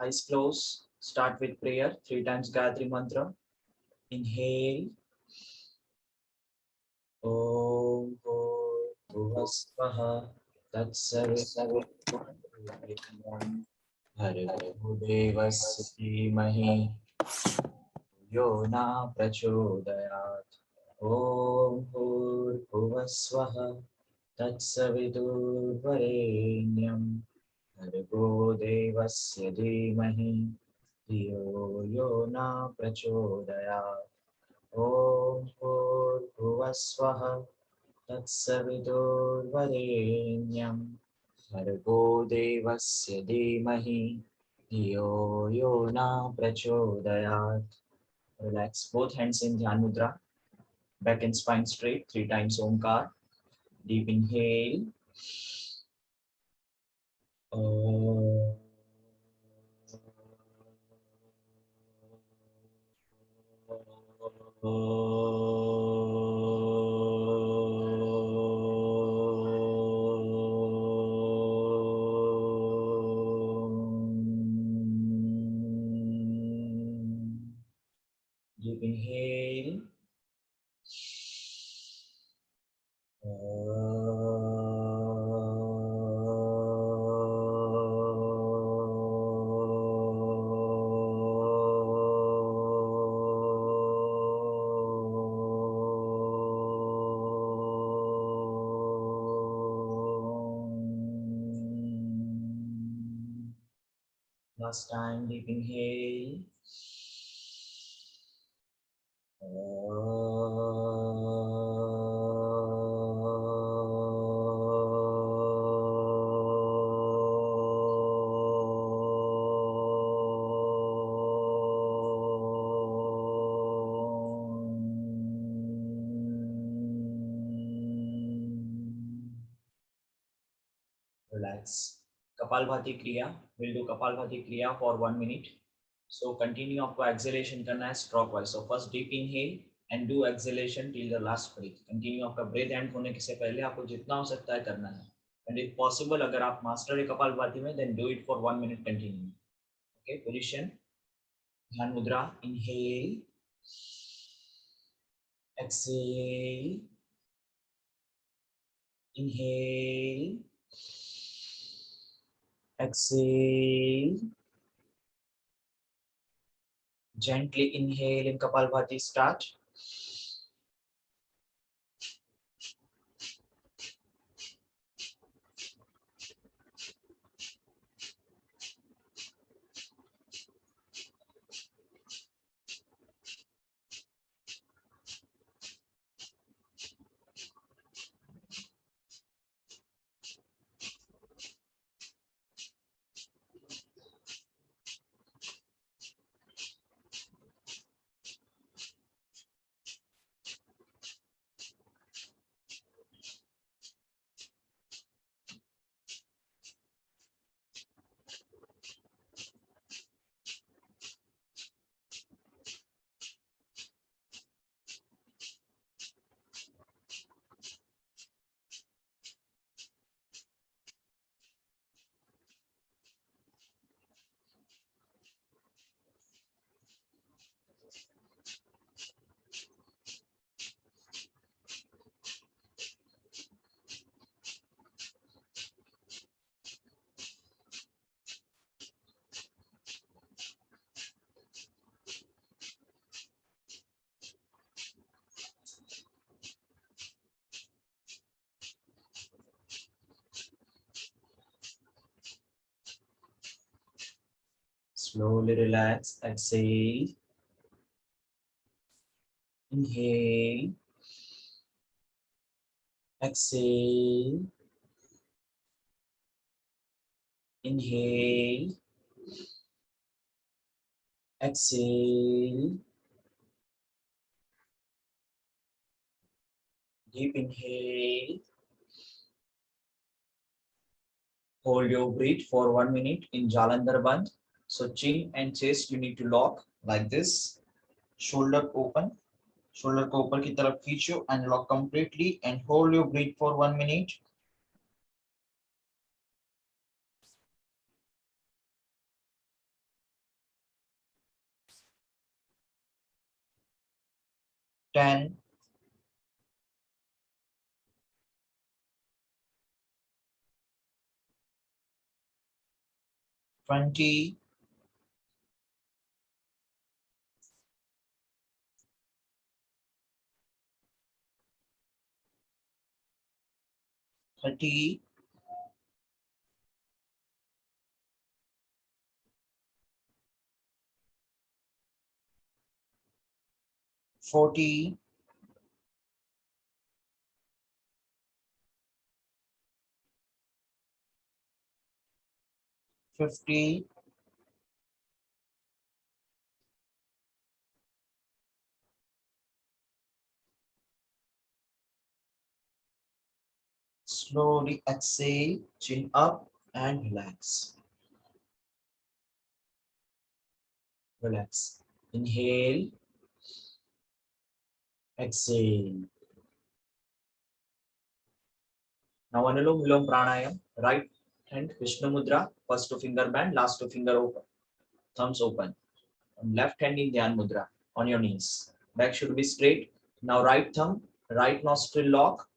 Eyes closed. Start with prayer. 3 times Gayatri Mantra. Inhale. Om Bhuvasvaha Tatsavitam Bhargo Devasya Dhimahi Yo Na Prachodayat. Om Bhuvasvaha Tatsaviturvarenyam Bhargo Devasya Dhimahi Yo Na Prachodayat. Om Bhuvasvaha Tatsaviturvarenyam Bhargo Devasya Dhimahi Yo Na Prachodayat. Relax both hands in Dhyan Mudra. Back and spine straight. 3 times Omkar. Deep inhale. Om. Deep inhale. Last time, deep inhale. Relax. Kapalbhati Kriya. We'll do Kapalbhati Kriya for 1 minute. So continue आपको exhalation करना है stropwise. So first deep inhale and do exhalation till the last breath. Continue आपका breath end होने से पहले आपको जितना हो सकता है करना है. And if possible, अगर आप master है कपालभाति में, then do it for 1 minute continue. Okay, position. Dhyan mudra. Inhale. Exhale. Inhale. Exhale. Gently inhale in Kapalbhati. Start. Slowly relax. Exhale. Inhale. Exhale. Inhale. Exhale. Deep inhale. Hold your breath for 1 minute in Jalandhar Bandh. So chin and chest you need to lock like this. Shoulder open. Shoulder को ऊपर की तरफ खींचो and lock completely and hold your breath for 1 minute. 10, 20, 30, 40, 50, 60. Slowly exhale, chin up and relax. Relax. Inhale, exhale. Now Anulom Vilom Pranayam. Right hand Vishnu Mudra. First two finger bend, last two finger open. Thumbs open. And left hand in Dhyan Mudra on your knees. Back should be straight. Now right thumb, right nostril lock.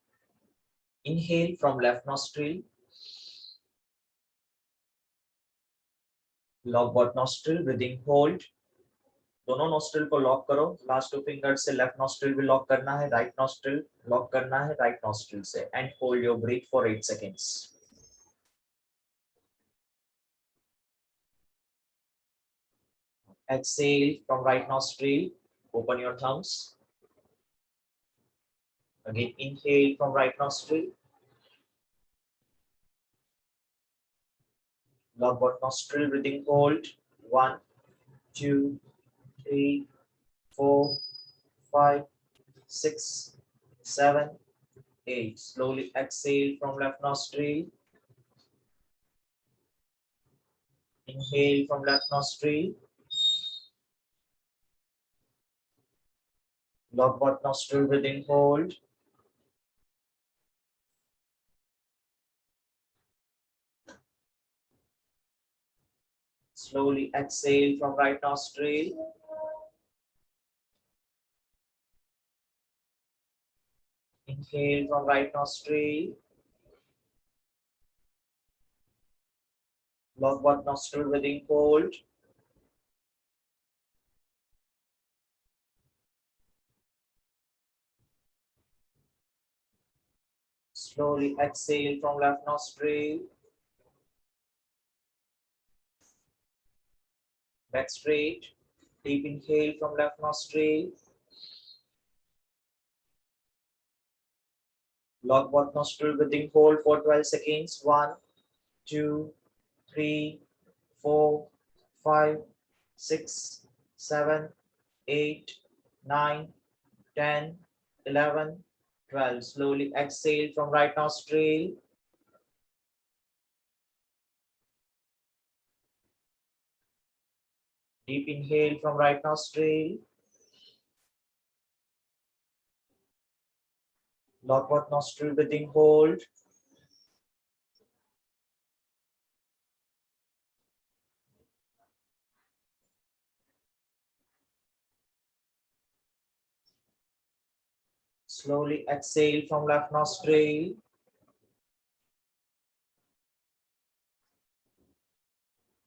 Inhale from left nostril. Lock both nostril, breathing hold. दोनों nostril को lock करो. Last two finger से left nostril भी lock करना है, right nostril lock करना है right nostril से, and hold your breathe for 8 seconds. Exhale from right nostril, open your thumbs. Again inhale from right nostril, lock both nostril, breathing hold. 1, 2, 3, 4, 5, 6, 7, 8. Slowly exhale from left nostril. Inhale from left nostril. Lock both nostril, breathing hold. Slowly exhale from right nostril. Inhale from right nostril. Lock both nostril, breathing hold. Slowly exhale from left nostril. Back straight. Deep inhale from left nostril. Lock both nostril, breathing hold for 12 seconds. 1, 2, 3, 4, 5, 6, 7, 8, 9, 10, 11, 12. Slowly exhale from right nostril. Deep inhale from right nostril. Lock both nostril, breathing hold. Slowly exhale from left nostril.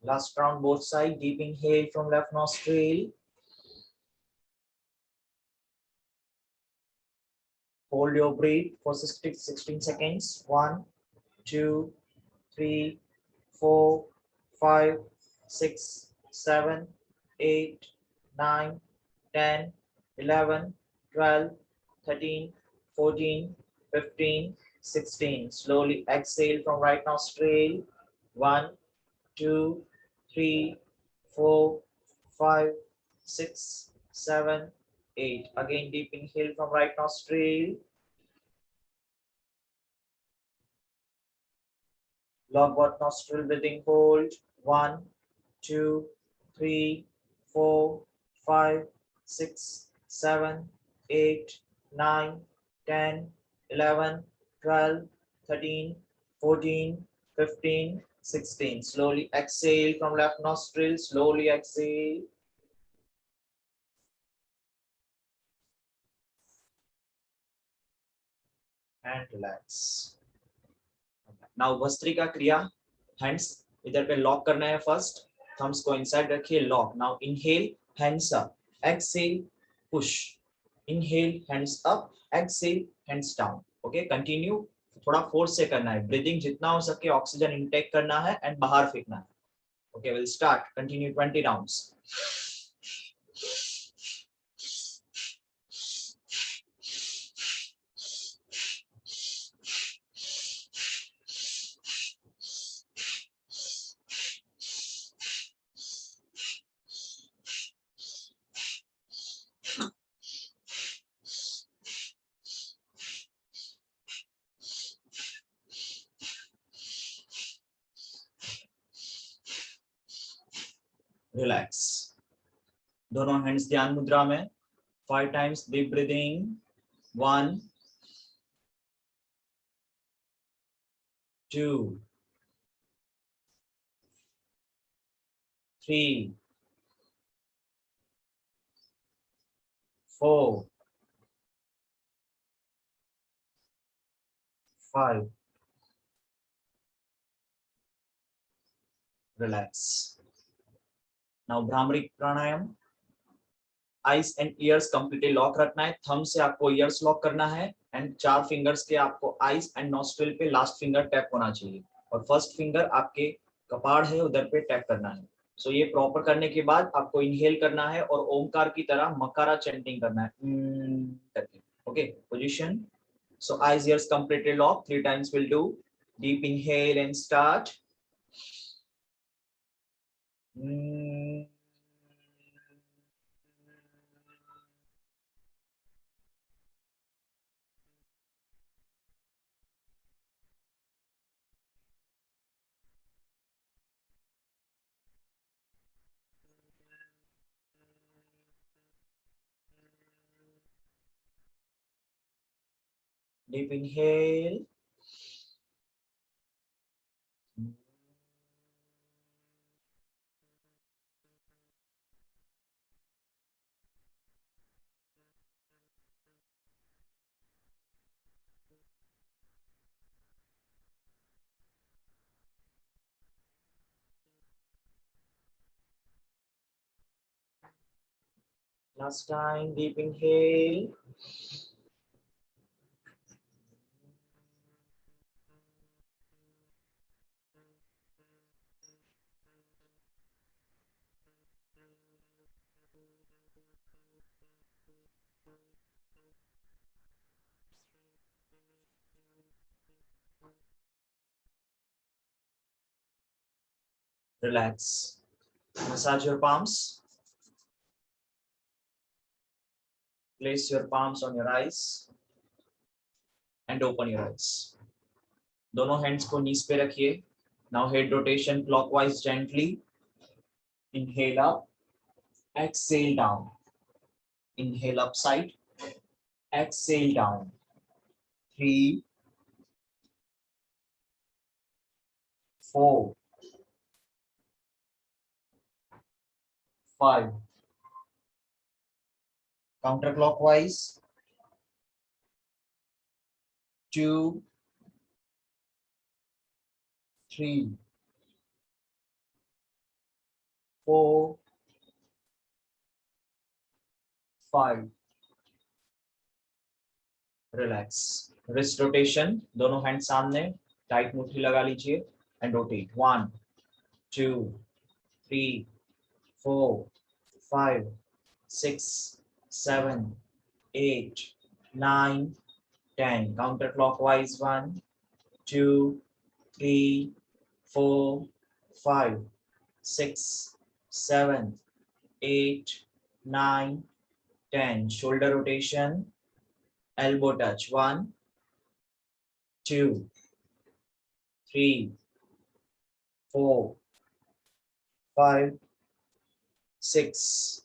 Last round, both sides. Deep inhale from left nostril. Hold your breath for 16 seconds. 1, 2, 3, 4, 5, 6, 7, 8, 9, 10, 11, 12, 13, 14, 15, 16. Slowly exhale from right nostril. 1, 2, 3, 4, 5, 6, 7, 8. Again, deep inhale from right nostril. Lock both nostril, breathing hold. 1, 2, 3, 4, 5, 6, 7, 8, 9, 10, 11, 12, 13, 14, 15, 16. Slowly exhale from left nostril. Slowly exhale. and relax. Now Vastrika Kriya, hands इधर पे lock करना है first, thumbs को inside रखिए, lock. Now inhale, hands up, exhale, push, inhale, hands up, exhale, hands down. Okay, continue. थोड़ा force से करना है, ब्रीदिंग जितना हो सके ऑक्सीजन इनटेक करना है एंड बाहर फेंकना है. Okay, will start, continue 20 rounds. Relax. दोनों हैंड्स ध्यान मुद्रा में. 5 times deep breathing. 1 2 3 4 5. Relax. Now Bhramari pranayama. Eyes and years completely lock रखना है. थंब से आपको ईयर्स लॉक करना है एंड 4 फिंगर्स के आपको आईज एंड नॉस्ट्रिल पे लास्ट फिंगर टैप होना चाहिए और फर्स्ट फिंगर आपके कपाड़ है उधर पे टैप करना है. सो ये प्रॉपर करने के बाद आपको इनहेल करना है और ओमकार की तरह मकारा चैंटिंग करना है करके. Okay, position. So eyes ears completely lock. 3 times will do. Deep inhale and start. Deep inhale. Last time, deep inhale. Relax. Massage your palms. Place your palms on your eyes and open your eyes. दोनों hands को knees पे रखिए. Now head rotation clockwise gently. Inhale up, exhale down. Inhale up side, exhale down. 3 4 5. Counterclockwise. 2 3 4 5. Relax. Wrist rotation. दोनों hand सामने, tight मुट्ठी लगा लीजिए and rotate. 1 2 3 4 5 6 7 8 9 10. Counterclockwise. 1 2 3 4 5 6 7 8 9 10. Shoulder rotation. Elbow touch. 1 2 3 4 5 6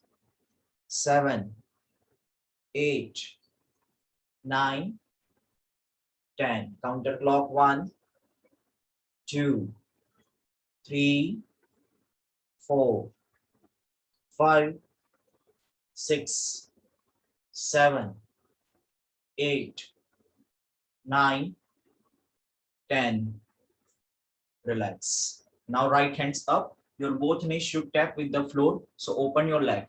7 8 9 10. Counterclock. 1 2 3 4 5 6 7 8 9, 10. Relax. Now right hands up. Your both knees should tap with the floor. So open your leg.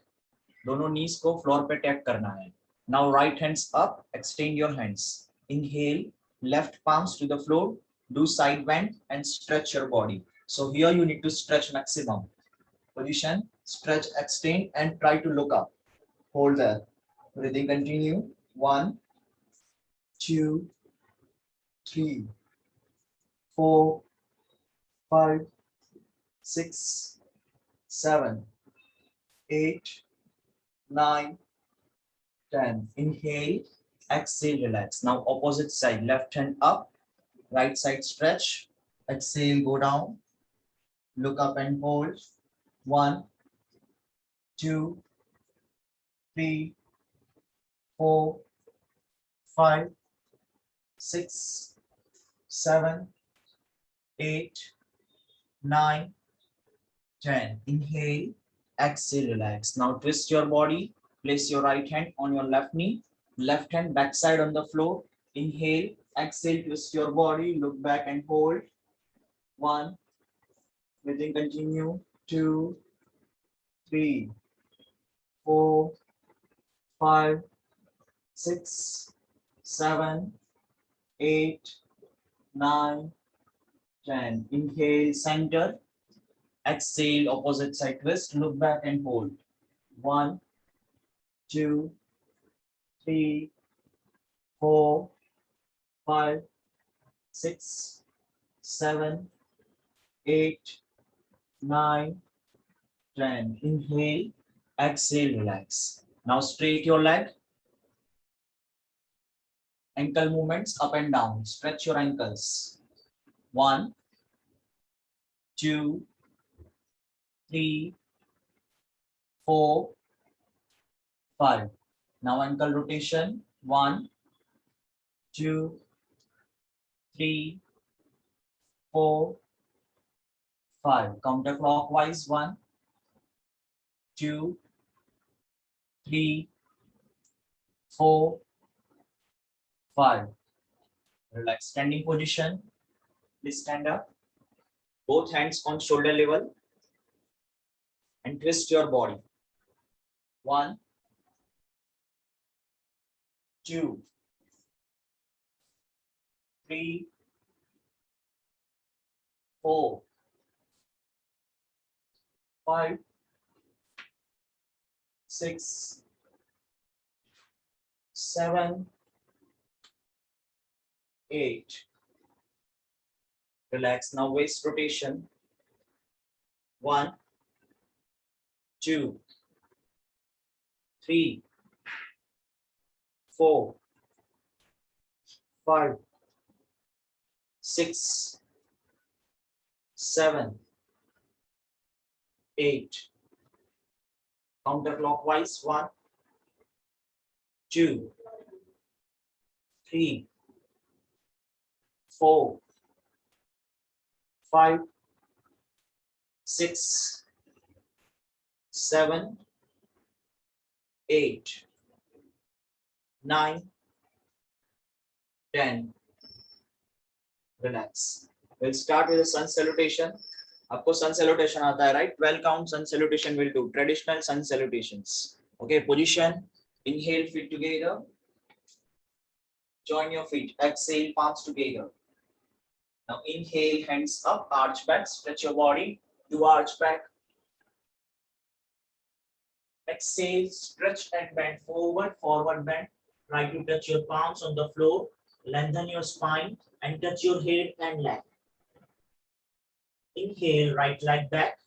दोनों knees को floor पे tap करना है. Now right hands up. Extend your hands. Inhale. Left palms to the floor. Do side bend and stretch your body. So here you need to stretch maximum. Position. Stretch, extend and try to look up. Hold there. Breathing continue. 1, 2, 3, 4, 5, 6, 7, 8, 9, 10. Inhale, exhale, relax. Now opposite side, left hand up, right side stretch. Exhale, go down. Look up and hold. 1, 2, 3, 4, 5, 6, 7, 8, 9, 10. Inhale, exhale, relax. Now twist your body. Place your right hand on your left knee. Left hand backside on the floor. Inhale, exhale, twist your body. Look back and hold. 1. Breathing continue. 2, 3, 4, 5, 6, 7, 8, 9, 10. Inhale, center. Exhale, opposite side twist. Look back and hold. 1, 2, 3, 4, 5, 6, 7, 8, 9, 10. Inhale, exhale, relax. Now straight your leg. Ankle movements up and down. Stretch your ankles. 1, 2, 3, 4, 5. Now ankle rotation. 1, 2, 3, 4, 5. Counterclockwise. 1, 2, 3, 4, 5. Relax. Standing position. Please stand up. Both hands on shoulder level and twist your body. 1, 2, 3, 4, 5, 6, 7, 8. Relax. Now waist rotation. 1, 2, 3, 4, 5, 6, 7, 8. Counterclockwise. 1, 2, 3, 4, 5, 6, 7, 8, 9, 10. Relax. We'll start with the sun salutation. आपको sun salutation आता है, right? 12 count sun salutation will do. Traditional sun salutations. Okay, position. Inhale, feet together. Join your feet. Exhale, palms together. Now inhale, hands up, arch back, stretch your body. Do arch back. Exhale, stretch and bend forward, forward bend. Try to touch your palms on the floor. Lengthen your spine and touch your head and leg. Inhale, right leg back.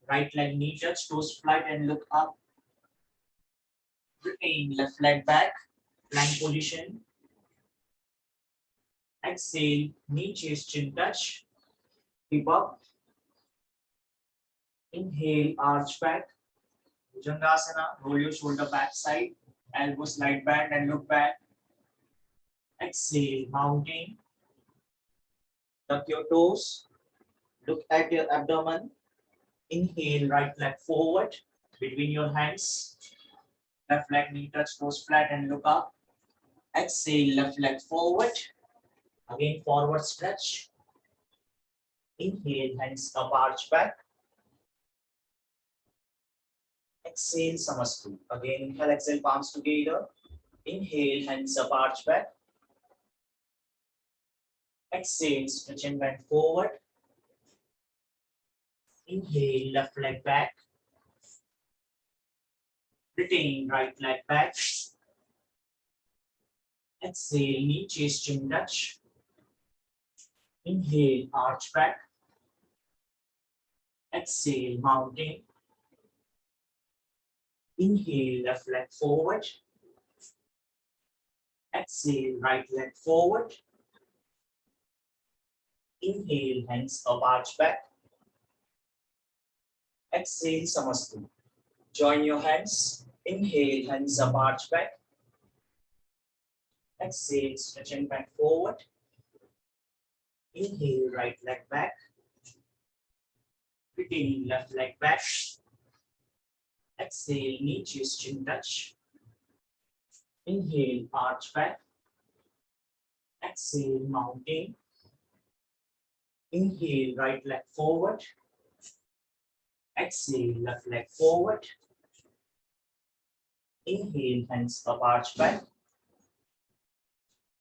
Right leg knee touch, toes flat and look up. Retain, left leg back. Plank position. Exhale, knee chest chin touch. Keep up. Inhale, arch back. Bhujangasana, roll your shoulder back side. Elbow slide back and look back. Exhale, mounting. Tuck your toes. Look at your abdomen. Inhale, right leg forward between your hands. Left leg knee touch, toes flat and look up. Exhale, left leg forward. Again, forward stretch. Inhale, hands up, arch back. Exhale, Samastu. Again, inhale, exhale, palms together. Inhale, hands up, arch back. Exhale, stretch and bend forward. Inhale, left leg back. Retain right leg back. Exhale, knee, chest, chin touch. Inhale, arch back. Exhale, mountain. Inhale, left leg forward. Exhale, right leg forward. Inhale, hands up, arch back. Exhale, Samastu. Join your hands. Inhale, hands up, arch back. Exhale, stretch and bend forward. Inhale, right leg back. Retain left leg back. Exhale, knee, chest, chin touch. Inhale, arch back. Exhale, mountain. Inhale, right leg forward. Exhale, left leg forward. Inhale, hands up, arch back.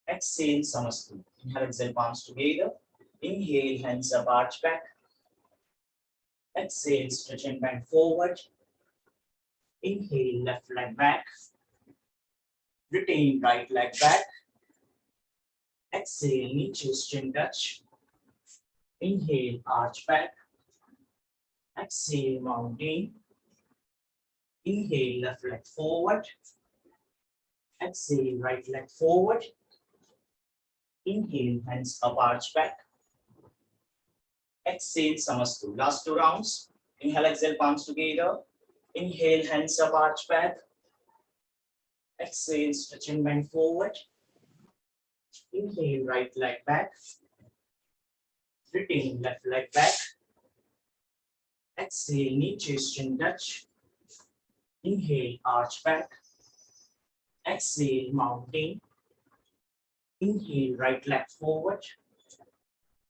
Exhale, Samastu. Inhale, exhale, palms together. Inhale, hands up, arch back. Exhale, stretch and bend forward. Inhale, left leg back. Retain right leg back. Exhale, knee, chest, chin touch. Inhale, arch back. Exhale, mountain. Inhale, left leg forward. Exhale, right leg forward. Inhale, hands up, arch back. Exhale, Samastu. Last 2 rounds. Inhale, exhale, palms together. Inhale, hands up, arch back. Exhale, stretch and bend forward. Inhale, right leg back. Retain left leg back. Exhale, knee, chest, chin touch. Inhale, arch back. Exhale, mountain. Inhale, right leg forward.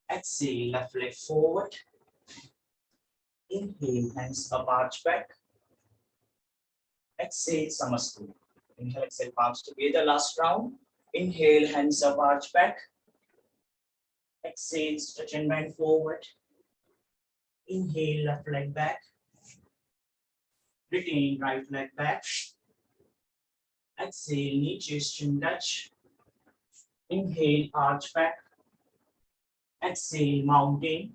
Exhale, left leg forward. Inhale, hands up, arch back. Exhale, Samastu. Inhale, exhale, palms together. Last round. Inhale, hands up, arch back. Exhale, stretch and bend forward. Inhale, left leg back. Retain right leg back. Exhale, knee, chest, chin touch. Inhale, arch back. Exhale, mountain.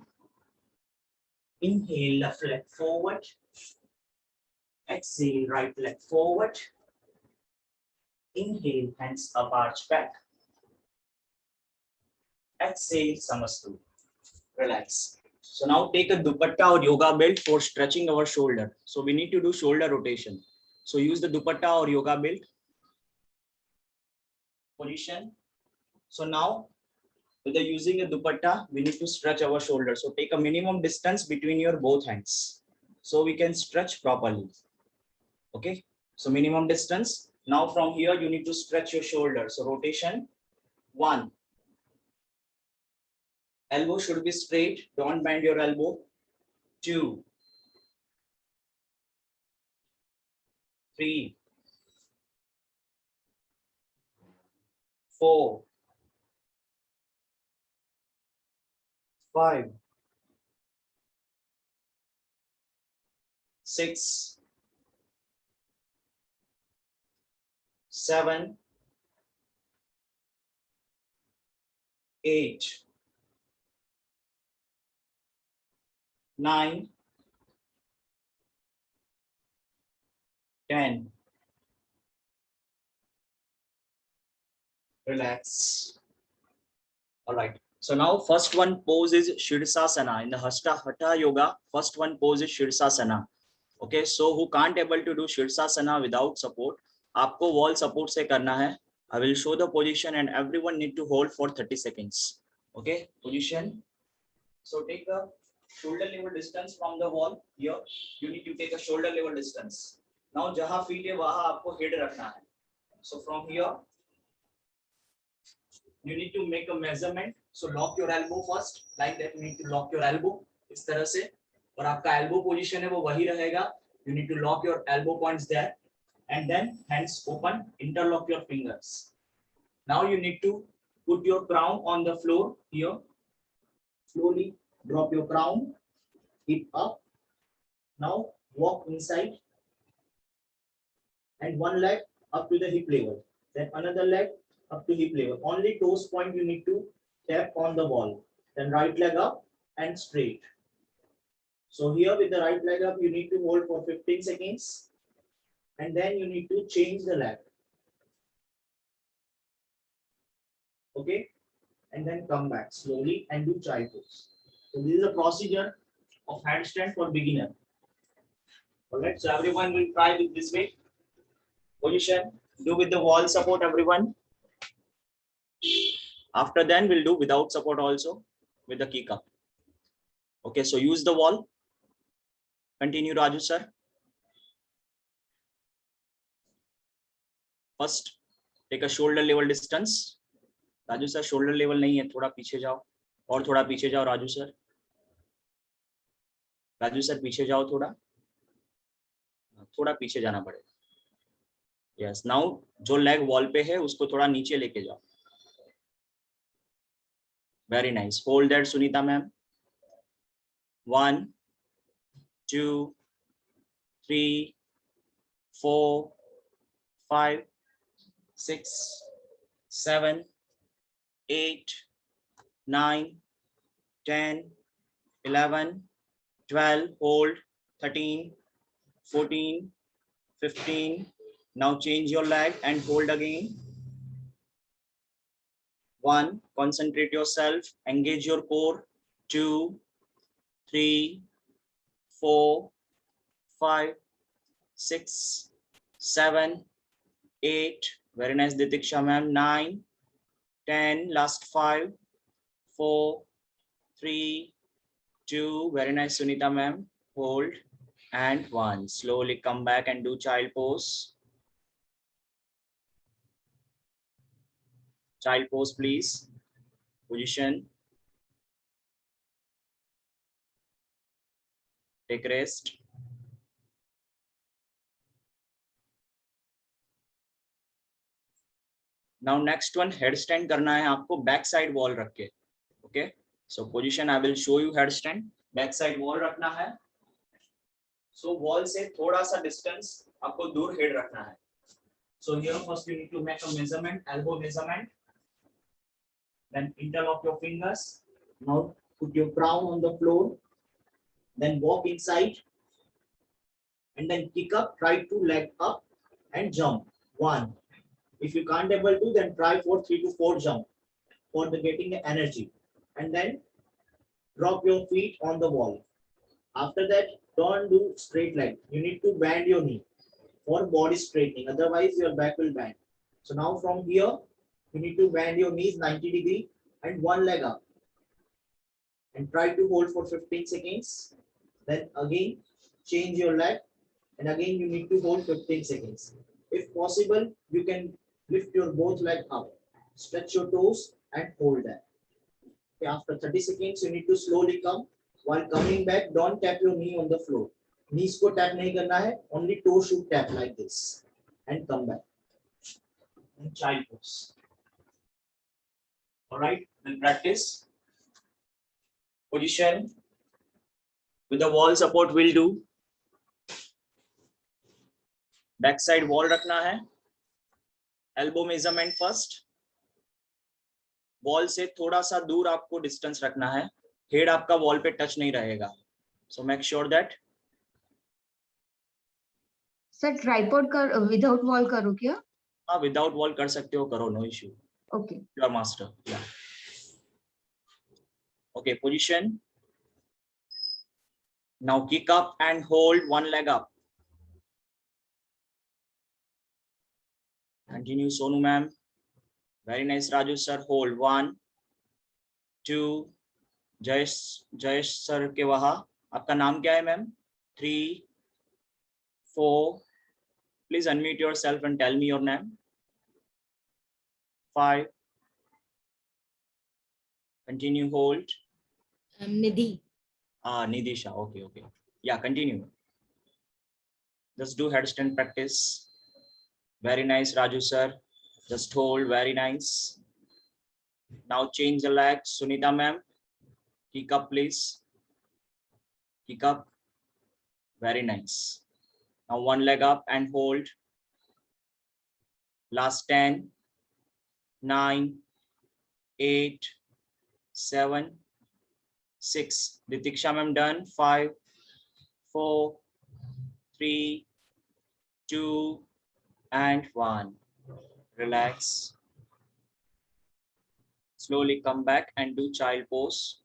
Inhale, left leg forward. Exhale, right leg forward. Inhale, hands up, arch back. Exhale, Samastu. Relax. So now take a dupatta or yoga belt for stretching our shoulder. So we need to do shoulder rotation. So use the dupatta or yoga belt. Position. So now with the using a dupatta, we need to stretch our shoulder. So take a minimum distance between your both hands. So we can stretch properly. Okay. So minimum distance. Now from here, you need to stretch your shoulder. So rotation. 1. Elbow should be straight. Don't bend your elbow. 2. 3. 4. 5. 6. 7. 8. 9. 10. Relax. All right. So now first one pose is Shirsasana. In the Hatha Yoga, first one pose is Shirsasana. Okay. So who can't able to do Shirsasana without support? आपको wall support से करना है. I will show the position and everyone need to hold for 30 seconds. Okay. Position. So take a shoulder level distance from the wall. Here you need to take a shoulder level distance. Now जहाँ feet है वहाँ आपको head रखना है. So from here You need to make a measurement. So lock your elbow first, like that. You need to lock your elbow इस तरह से, और आपका elbow position है वो वही रहेगा. You need to lock your elbow points there, and then hands open, interlock your fingers. Now you need to put your crown on the floor here. Slowly drop your crown, hip up. Now walk inside, and one leg up to the hip level, then another leg up to hip level. Only toes point you need to tap on the wall. Then right leg up and straight. So here with the right leg up, you need to hold for 15 seconds, and then you need to change the leg. Okay, and then come back slowly and do child pose. So this is a procedure of handstand for beginner. All right, so everyone will try with this way. Position, do with the wall support, everyone. After then, we'll do without support also with the kick up. Okay, so use the wall. Continue, Raju sir. First, take a shoulder level distance. Raju sir, shoulder level नहीं है, थोड़ा पीछे जाओ, और थोड़ा पीछे जाओ Raju sir. Raju sir पीछे जाओ, थोड़ा पीछे जाना पड़ेगा. यस, नाउ जो लेग वॉल पे है उसको थोड़ा नीचे लेके जाओ. Very nice. Hold that Sunita ma'am. 1 2 3 4 5 6 7 8 9 10 11 12. Hold. 13 14 15. Now change your leg and hold again. 1. Concentrate yourself. Engage your core. 2 3 4 5 6 7 8. Very nice, Ditiksha ma'am. 9 10. Last 5 4 3 2. Very nice, Sunita ma'am. Hold. And 1. Slowly come back and do child pose. Child pose, please. Position. Take rest. Now next one, headstand करना है आपको back side wall रख के. Okay. So position I will show you headstand. Back side wall रखना है. So wall से थोड़ा सा distance आपको दूर head रखना है. So here first you need to make a measurement, elbow measurement. Then interlock your fingers. Now put your crown on the floor. Then walk inside. And then kick up, try to leg up and jump. 1. If you can't able to, then try for 3 to 4 jump for the getting the energy. And then drop your feet on the wall. After that, don't do straight leg. You need to bend your knee for body straightening. Otherwise, your back will bend. So now from here, you need to bend your knees 90 degree and one leg up. And try to hold for 15 seconds. Then again, change your leg. And again, you need to hold 15 seconds. If possible, you can lift your both leg up. Stretch your toes and hold that. Okay, after 30 seconds, you need to slowly come. While coming back, don't tap your knee on the floor. Knees को tap नहीं करना है. Only toes should tap like this. And come back. And child pose. Alright, we'll practice. Position. With the wall support, we'll do. Back side wall रखना है. Elbow measurement first. Wall से थोड़ा सा दूर आपको distance रखना है. Head आपका wall पे touch नहीं रहेगा. So make sure that. Sir, tripod कर without wall करो क्या? हाँ, without wall कर सकते हो, करो, no issue. Okay. You are master. Yeah. Okay, position. Now kick up and hold one leg up. Continue, Sonu ma'am. Very nice, Raju sir. Hold 1 2. Jayesh sir के वहाँ. आपका नाम क्या है ma'am? 3 4. Please unmute yourself and tell me your name. 5 Continue, hold. Nidhi. Nidisha, okay. Yeah, continue. Just do headstand practice. Very nice, Raju sir. Just hold, very nice. Now change the leg, Sunita ma'am. Kick up, please. Kick up. Very nice. Now one leg up and hold. Last 10, 9, 8, 7, 6. Ditiksha ma'am done. 5, 4, 3, 2, and 1. Relax. Slowly come back and do child pose.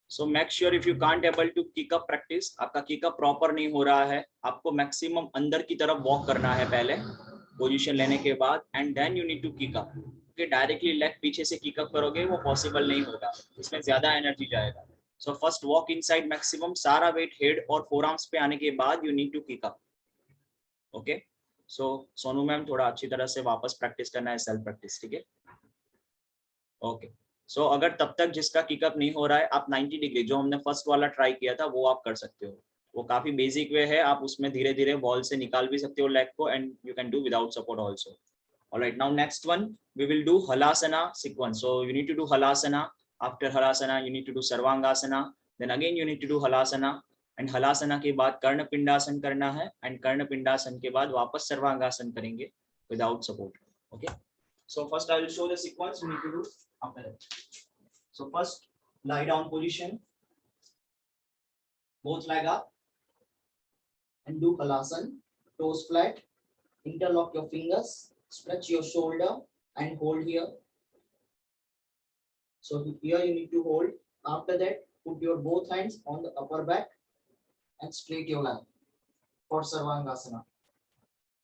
So make sure if you can't able to kick up practice, आपका kick up proper नहीं हो रहा है, आपको maximum अंदर की तरफ walk करना है पहले position लेने के बाद, and then you need to kick up. कि डायरेक्टली लेग पीछे से किक अप करोगे वो पॉसिबल नहीं होगा, इसमें ज्यादा एनर्जी जाएगा. So first walk inside maximum, सारा वेट हेड और फोर आर्म्स पे आने के बाद you need to kick up. Okay, so Sonu ma'am थोड़ा अच्छी तरह से वापस प्रैक्टिस करना है, सेल्फ प्रैक्टिस. ठीक है, ओके. सो अगर तब तक जिसका किकअप नहीं हो रहा है, आप 90 डिग्री जो हमने फर्स्ट वाला ट्राई किया था वो आप कर सकते हो. वो काफी बेसिक वे है, आप उसमें धीरे धीरे बॉल से निकाल भी सकते हो लेग को, and you can do without support also. Alright, now next one we will do halasana sequence. So you need to do halasana. After halasana you need to do sarvangasana. Then again you need to do halasana. And halasana के बाद कर्ण पिंडासन करना है, and कर्ण पिंडासन के बाद वापस सर्वांगासन करेंगे without support. Okay. So first I will show the sequence you need to do after that. So first lie down position. Both leg up and do halasana. Toes flat. Interlock your fingers. Stretch your shoulder and hold here. So here you need to hold. After that, put your both hands on the upper back and straight your leg for Sarvangasana.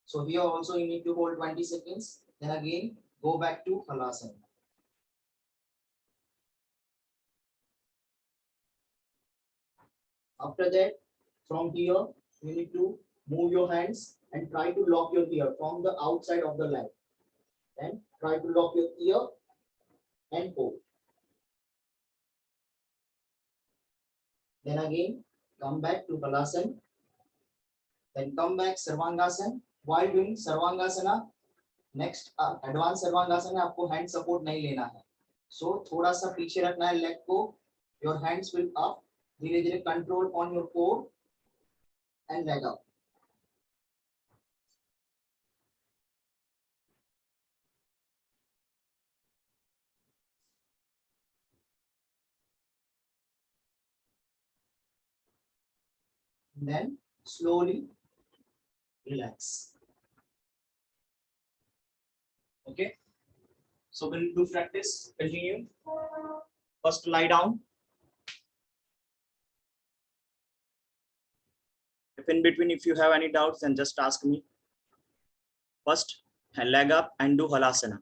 So here also you need to hold 20 seconds. Then again, go back to Halasana. After that, from here, you need to move your hands and try to lock your ear from the outside of the leg. Then try to lock your ear and hold. Then again, come back to Halasana. Then come back Sarvangasana. While doing Sarvangasana, next advanced Sarvangasana आपको hand support नहीं लेना है. So थोड़ा सा पीछे रखना है leg को. Your hands will up. धीरे धीरे control on your core and leg up. Then slowly relax. Okay. So we'll do practice. Continue. First lie down. If in between, if you have any doubts, then just ask me. First, leg up and do halasana.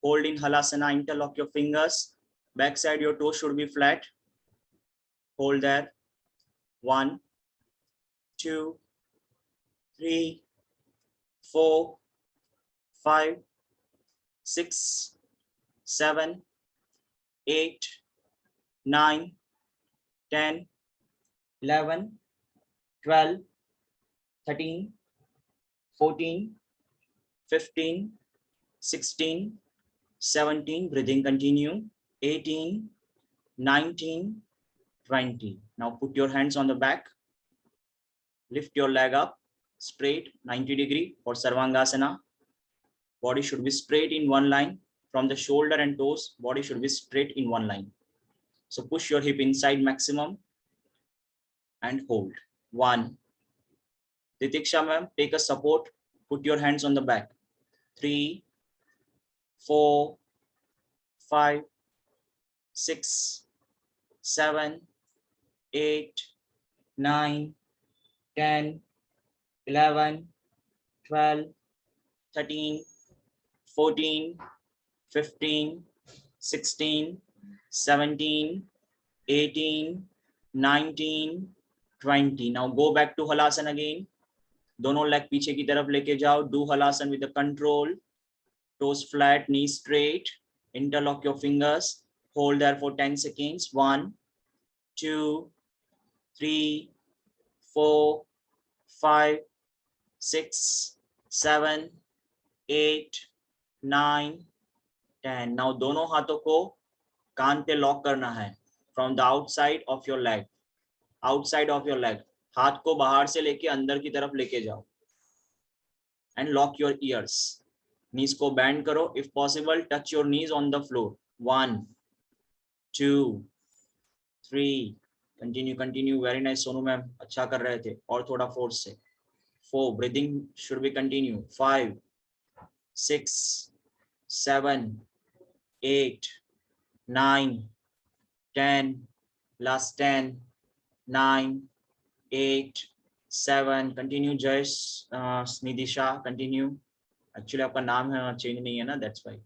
Hold in halasana, interlock your fingers. Backside your toes should be flat. Hold there. 1, 2, 3, 4, 5, 6, 7, 8, 9, 10, 11, 12, 13, 14, 15, 16, 17, breathing continue, 18, 19, 20. Now put your hands on the back, lift your leg up, straight 90 degree for Sarvangasana. Body should be straight in one line. From the shoulder and toes, body should be straight in one line. So push your hip inside maximum and hold. 1. Ditiksha ma'am, take a support, put your hands on the back. 3, 4, 5, 6, 7, 8, 9, 10, 11, 12, 13, 14, 15, 16, 17, 18, 19, 20. Now go back to Halasana again. दोनों leg पीछे की तरफ लेके जाओ. Do Halasana with the control. Toes flat, knees straight. Interlock your fingers. Hold there for 10 seconds. 1, 2, 3, 4, 5, 6, 7, 8, 9, 10. Now दोनों हाथों को कान पे लॉक करना है. From the outside of your leg. Outside of your leg. हाथ को बाहर से लेके अंदर की तरफ लेके जाओ. And lock your ears. Knees को bend करो. If possible, touch your knees on the floor. 1, 2, 3. Continue. Very nice, Sonu ma'am. अच्छा कर रहे थे. और थोड़ा force से. 4. Breathing should be continue. 5, 6, 7, 8, 9, 10. Last 10, 9, 8, 7. Continue, Jayesh, Nidisha. Continue. Actually, आपका नाम है चेंज नहीं है ना, that's why.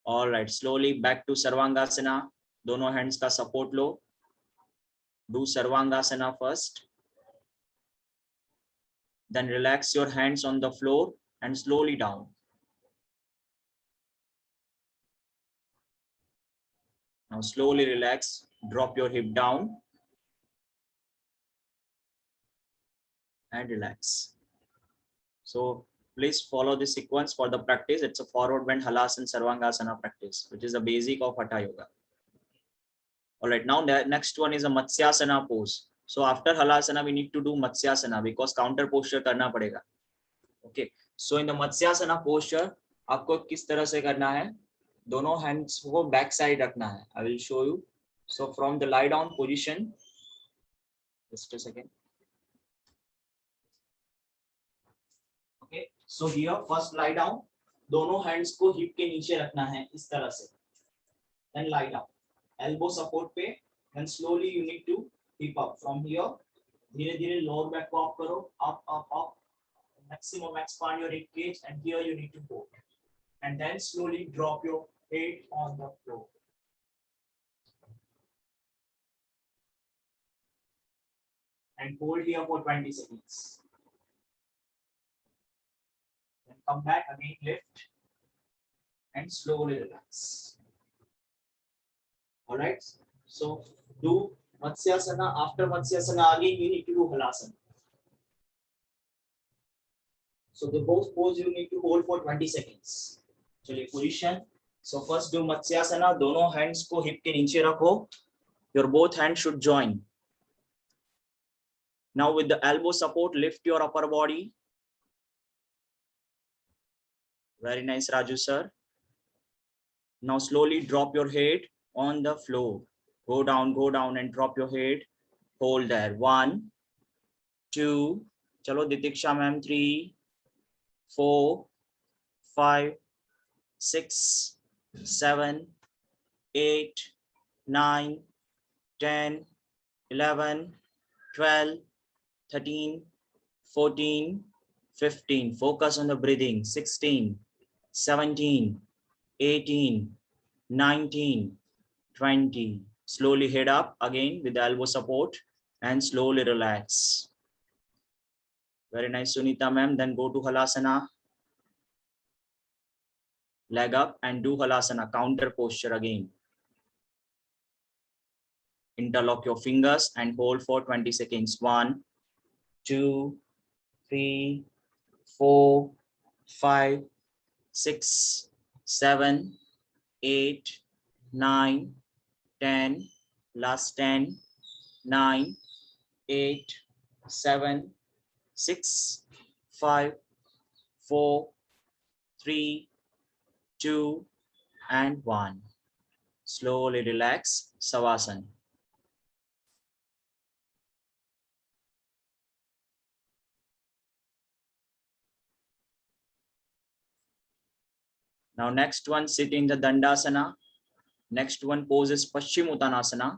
All right, slowly back to Sarvangasana. दोनों hands का support low. Do Sarvangasana first. Then relax your hands on the floor and slowly down. Now slowly relax. Drop your hip down. And relax. So please follow this sequence for the practice. It's a forward bend Halasana Sarvangasana practice, which is the basic of Hatha Yoga. All right, now the next one is a Matsyasana pose. So after Halasana, we need to do Matsyasana because counter posture करना पड़ेगा. Okay, so in the Matsyasana posture, आपको किस तरह से करना है? दोनों hands को back side रखना है. I will show you. So from the lie down position, just a second. Okay, so here first lie down. दोनों hands को hip के नीचे रखना है इस तरह से. Then lie down. Elbow support पे. Then slowly you need to hip up from here. धीरे धीरे lower back को up करो. Up. Maximum expand your rib cage and here you need to go. And then slowly drop your head on the floor. And hold here for 20 seconds. Then come back again, lift and slowly relax. All right. So do Matsyasana. After Matsyasana, again you need to do Halasana. So the both pose you need to hold for 20 seconds. चलिए position. So first do Matsyasana. दोनों hands को hip के नीचे रखो. Your both hands should join. Now with the elbow support, lift your upper body. Very nice, Raju sir. Now slowly drop your head on the floor. Go down and drop your head. Hold there. 1, 2. Chalo Ditiksha ma'am. 3, 4, 5, 6, 7, 8, 9, 10, 11, 12, 13, 14, 15. Focus on the breathing. 16, 17, 18, 19, 20. Slowly head up again with the elbow support and slowly relax. Very nice, Sunita ma'am. Then go to Halasana. Leg up and do Halasana. Counter posture again. Interlock your fingers and hold for 20 seconds. 1, 2, 3, 4, 5, 6, 7, 8, 9, 10. Last 10, 9, 8, 7, 6, 5, 4, 3, 2, and 1. Slowly relax. Savasana. Now next one, sit in the Dandasana. Next one pose is Paschimottanasana.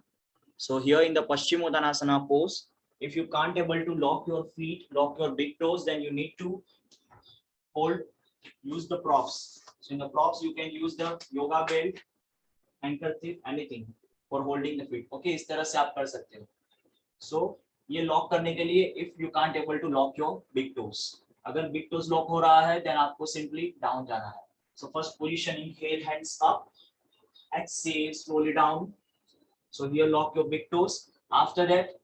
So here in the Paschimottanasana pose, if you can't able to lock your feet, lock your big toes, then you need to use the props. So in the props, you can use the yoga belt, handkerchief, anything. for holding the feet. Okay, इस तरह से आप कर सकते हो. So ये lock करने के लिए if you can't able to lock your big toes, अगर big toes लॉक हो रहा है then आपको simply down जाना है. So first position, inhale, hands up, exhale slowly down. So here lock your big toes. After that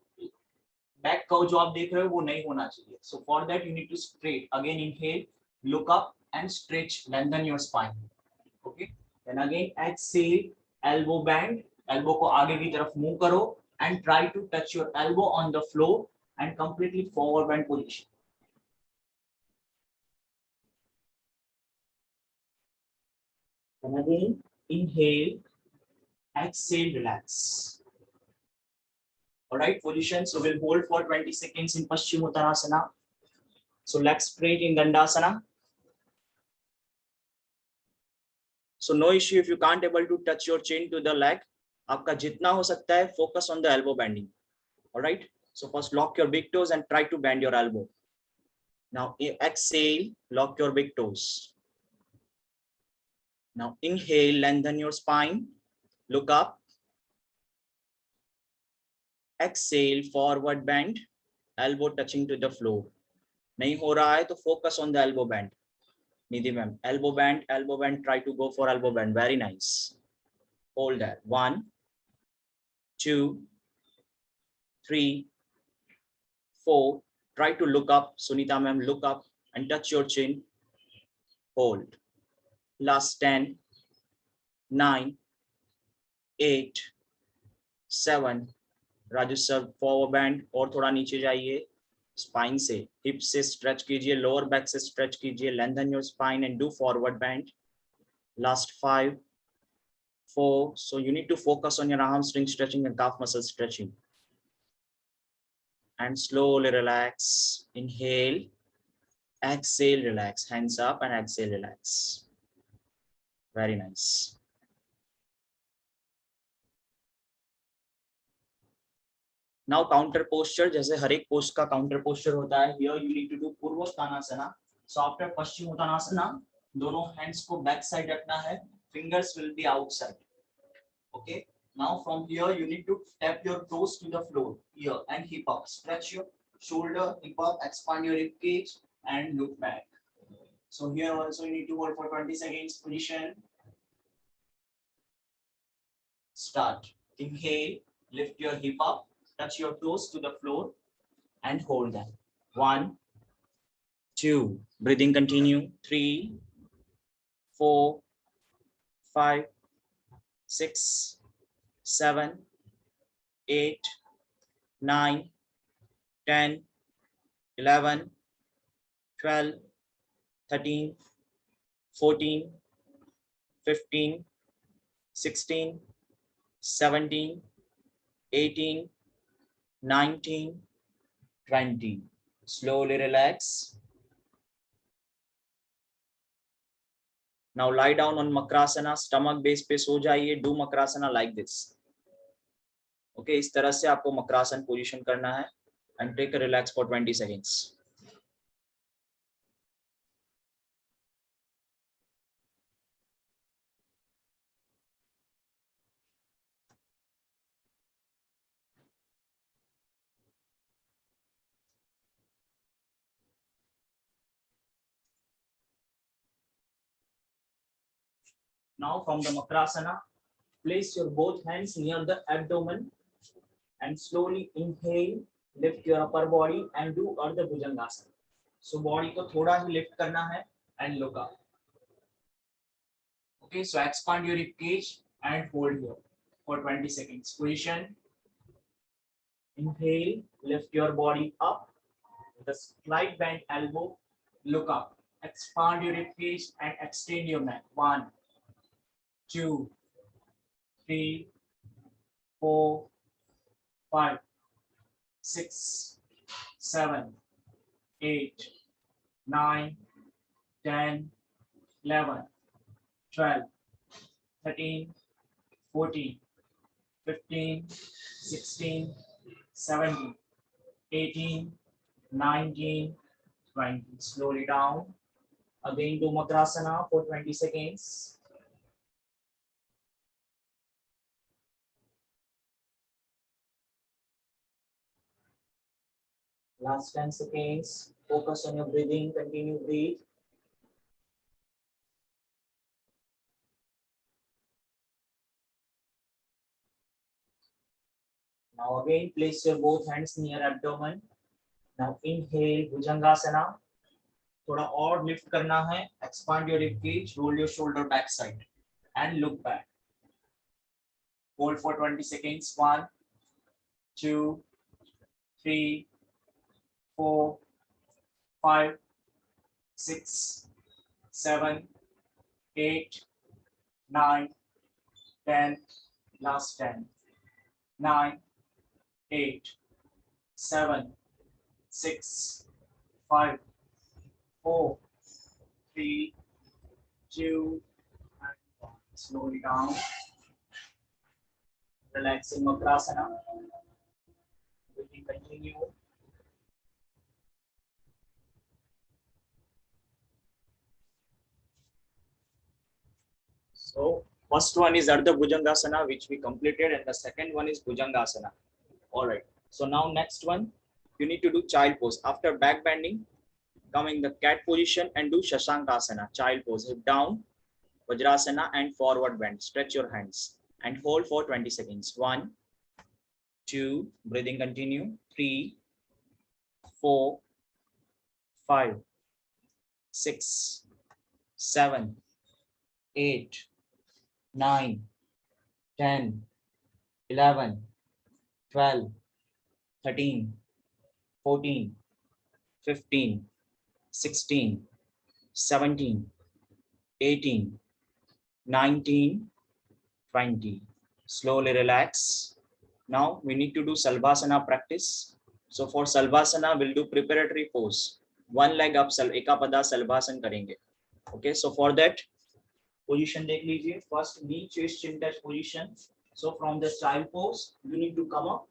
back curve जो आप देख रहे हो वो नहीं होना चाहिए. So for that you need to straight. Again inhale, look up and stretch, lengthen your spine. Okay. Then again exhale, elbow bend, elbow को आगे की तरफ move करो and try to touch your elbow on the floor and completely forward bend position. Then again inhale, exhale, relax. All right, position. So we'll hold for 20 seconds in Paschimottanasana. So legs straight in Dandasana. So no issue if you can't able to touch your chin to the leg. आपका जितना हो सकता है focus on the elbow bending. All right. So first lock your big toes and try to bend your elbow. Now exhale, lock your big toes. Now inhale, lengthen your spine. Look up. Exhale, forward bend, elbow touching to the floor. नहीं हो रहा है तो focus on the elbow bend. Nidhi ma'am, elbow bend, try to go for elbow bend. Very nice. Hold that. 1, 2, 3, 4. Try to look up. Sunita ma'am, look up and touch your chin. Hold. Last 10, 9, 8, 7. Raju sir forward band और थोड़ा नीचे जाइए. Spine से hip से stretch कीजिए, lower back से stretch कीजिए, lengthen your spine and do forward band. Last 5, 4. So you need to focus on your hamstring stretching and calf muscle stretching. And slowly relax. Inhale, exhale, relax. Hands up and exhale, relax. Very nice. Now counter posture. जैसे हर एक post का counter poster होता है. Here you need to do पूर्वोत्तानासना. So after पश्चिमोत्तानासना, दोनों hands को back side रखना है. Fingers will be outside. Okay. Now from here you need to tap your toes to the floor. Here and hip up. Stretch your shoulder, hip up, expand your rib cage and look back. So here also you need to hold for 20 seconds. Position. Start. Inhale, lift your hip up. Touch your toes to the floor and hold them. 1, 2. Breathing continue. 3, 4, 5, 6, 7, 8, 9, 10, 11, 12, 13, 14, 15, 16, 17, 18, 19, 20. Slowly relax. Now lie down on Makrasana. Stomach base पे सो जाइए. Do Makrasana like this. Okay, इस तरह से आपको Makrasan position करना है. And take a relax for 20 seconds. Now from the Makrasana, place your both hands near the abdomen and slowly inhale, lift your upper body and do Ardha Bhujangasana. So body को थोड़ा ही lift करना है and look up. Okay, so expand your rib cage and hold here for 20 seconds. Position. Inhale, lift your body up with a slight bent elbow. Look up. Expand your rib cage and extend your neck. 1, 2, 3, 4, 5, 6, 7, 8, 9, 10, 11, 12, 13, 14, 15, 16, 17, 18, 19, 20. Slowly down. Again do Makrasana for 20 seconds. Last 10 seconds. Focus on your breathing. Continue breathe. Now again, place your both hands near abdomen. Now inhale, Bhujangasana. थोड़ा और lift करना है. Expand your rib cage. Roll your shoulder back side and look back. Hold for 20 seconds. 1, 2, 3, 4, 5, 6, 7, 8, 9, 10. Last 10. 9, 8, 7, 6, 5, 4, 3, 2, and 1. Slowly down. Relaxing Makrasana. We will continue. So first one is Ardha Bhujangasana, which we completed, and the second one is Bhujangasana. All right. So now next one, you need to do child pose. After back bending, come in the cat position and do Shashankasana, child pose. Hip down, Vajrasana, and forward bend. Stretch your hands and hold for 20 seconds. 1, 2, breathing continue. 3, 4, 5, 6, 7, 8, 9, 10, 11, 12, 13, 14, 15, 16, 17, 18, 19, 20. Slowly relax. Now we need to do Salbhasana practice. So for Salbhasana, we'll do preparatory pose. One leg up, Ekapada Salbhasan karenge. Okay, so for that, position देख लीजिए. First knee chest chin touch position. So from the child pose, you need to come up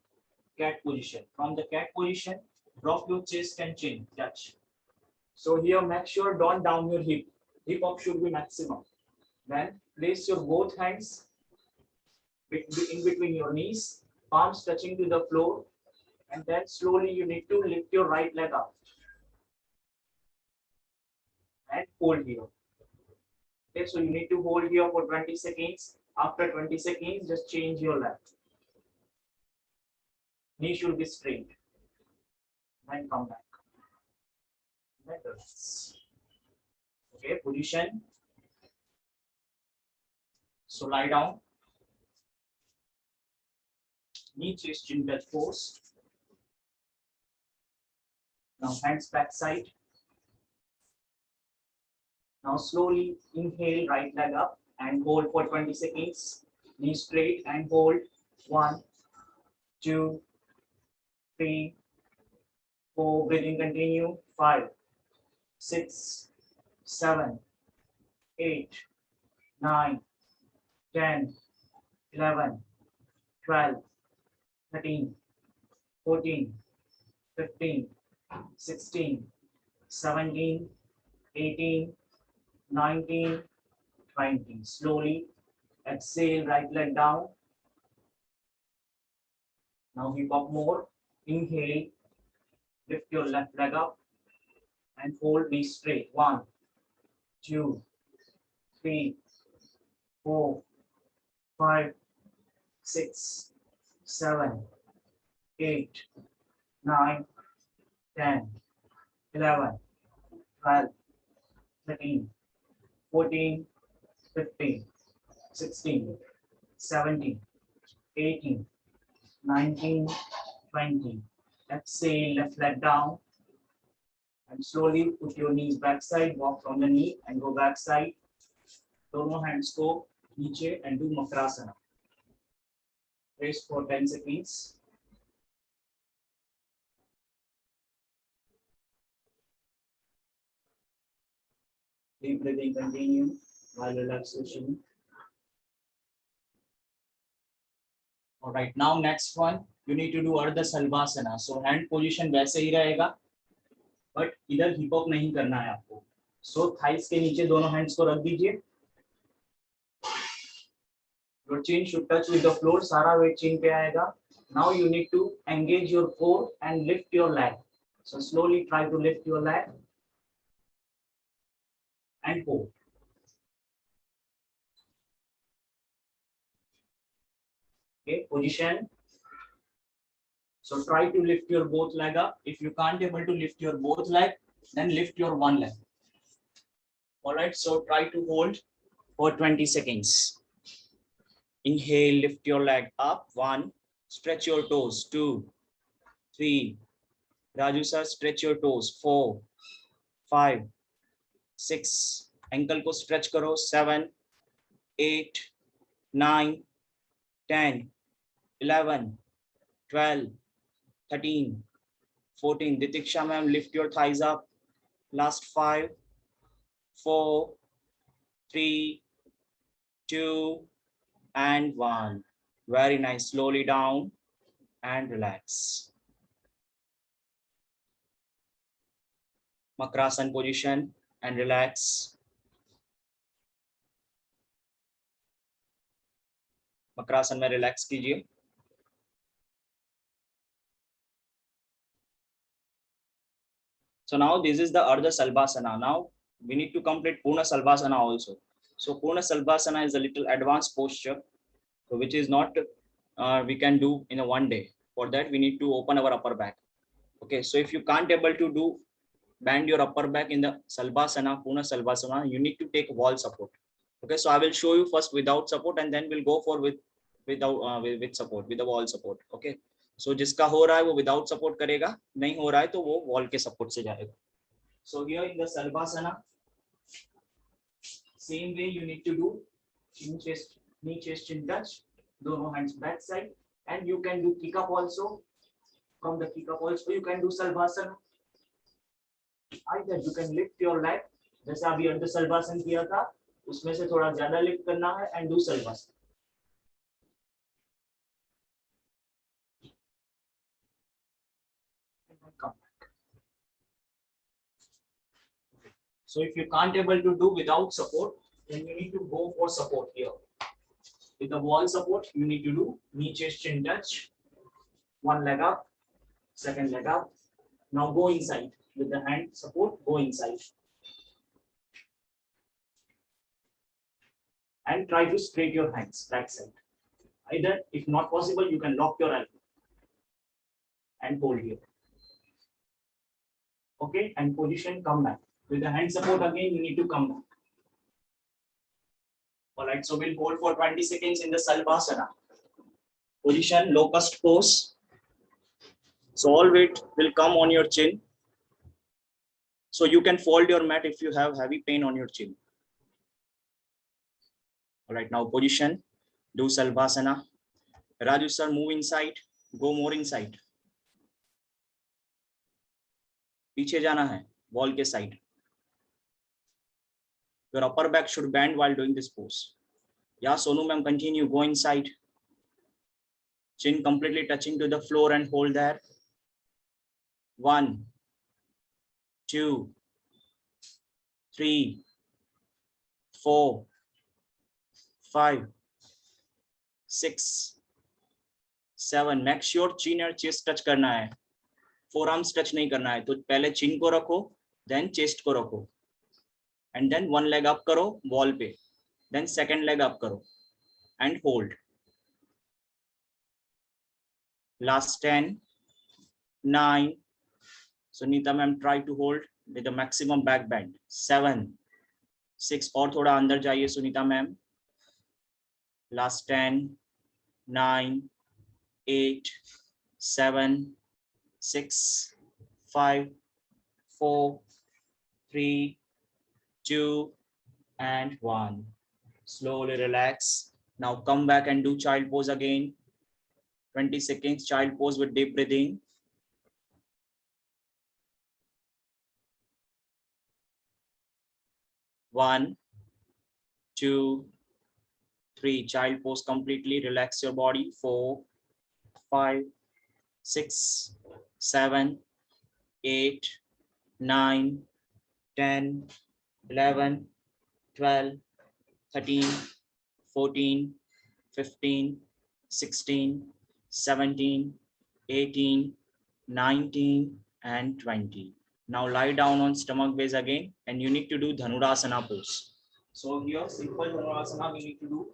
cat position. From the cat position, drop your chest and chin touch. So here, make sure don't down your hip. Hip up should be maximum. Then place your both hands in between your knees, palms touching to the floor, and then slowly you need to lift your right leg up and hold here. Okay, so you need to hold here for 20 seconds. After 20 seconds, just change your leg. Knee should be straight. Then come back. Okay, position. So lie down. Knee chest chin touch pose. Now hands back side. Now slowly inhale, right leg up and hold for 20 seconds. Knee straight and hold. 1, 2, 3, 4. Breathing continue. 5, 6, 7, 8, 9, 10, 11, 12, 13, 14, 15, 16, 17, 18, 19, 20. Slowly exhale, right leg down. Now hip up more. Inhale, lift your left leg up and hold, knee straight. 1, 2, 3, 4, 5, 6, 7, 8, 9, 10, 11, 12, 13, 14, 15, 16, 17, 18, 19, 20. Exhale, left leg down. And slowly put your knees backside, walk from the knee and go backside. Dono hands go niche and do Makrasana. Rest for 10 seconds. Deep breathing continue while relaxation. All right, now next one, you need to do Ardha Salbhasana. So hand position वैसे ही रहेगा, but इधर hip hop नहीं करना है आपको. So thighs के नीचे दोनों hands को रख दीजिए. Your chin should touch with the floor. सारा weight chin पे आएगा. Now you need to engage your core and lift your leg. So slowly try to lift your leg and hold. Okay, position. So try to lift your both leg up. If you can't able to lift your both leg, then lift your one leg. All right, so try to hold for 20 seconds. Inhale, lift your leg up. 1, stretch your toes. 2, 3. Raju sir, stretch your toes. 4, 5, 6. Ankle को stretch करो. 7, 8, 9, 10, 11, 12, 13, 14. Ditiksha ma'am, lift your thighs up. Last 5, 4, 3, 2, and 1. Very nice. Slowly down and relax. Makrasan position and relax. Makrasan में relax कीजिए. So now this is the Ardha Salbhasana. Now we need to complete Purna Salbhasana also. So Purna Salbhasana is a little advanced posture, so which is not we can do in a one day. For that we need to open our upper back. Okay, so if you can't able to do bend your upper back in the Salbhasana, Purna Salbhasana, you need to take wall support. Okay, so I will show you first without support and then we'll go for without with support, with the wall support. Okay, so जिसका हो रहा है वो without support करेगा, नहीं हो रहा है तो वो wall के support से जाएगा. So here in the Salbhasana, same way you need to do knee chest chin touch, दोनों hands back side, and you can do kick up also. From the kick up also you can do Salbhasana. Either you can lift your leg, जैसे अभी अर्ध सल्वासन किया था, उसमें से थोड़ा ज्यादा लिफ्ट करना है and do सल्वासन. So if you can't able to do without support, then you need to go for support here. With the wall support, you need to do knee chest chin touch, one leg up, second leg up. Now go inside with the hand support, go inside. And try to straight your hands back side. Either if not possible, you can lock your elbow and hold here. Okay, and position, come back. With the hand support again, you need to come back. All right, so we'll hold for 20 seconds in the Salbhasana. Position, locust pose. So all weight will come on your chin. So you can fold your mat if you have heavy pain on your chin. All right, now position, do Salbhasana. Raju sir, move inside, go more inside. पीछे जाना है, wall के side. Your upper back should bend while doing this pose. Yeah, Sonu ma'am, continue, go inside. Chin completely touching to the floor and hold there. 1, 2, 3, 4, 5, 6, 7. Make sure chin और chest touch करना है. Forearms touch नहीं करना है. तो पहले chin को रखो, then chest को रखो. And then one leg up करो wall पे. Then second leg up करो and hold. Last 10, 9. Sunita ma'am, try to hold with the maximum back bend. 7, 6 और थोड़ा अंदर जाइए Sunita ma'am. Last 10, 9, 8, 7, 6, 5, 4, 3, 2, and 1. Slowly relax. Now come back and do child pose again. 20 seconds child pose with deep breathing. One, 2, 3. Child pose completely. Relax your body. 4, 5, 6, 7, 8, 9, 10, 11, 12, 13, 14, 15, 16, 17, 18, 19, and 20. Now lie down on stomach base again, and you need to do Dhanurasana pose. So here simple Dhanurasana we need to do,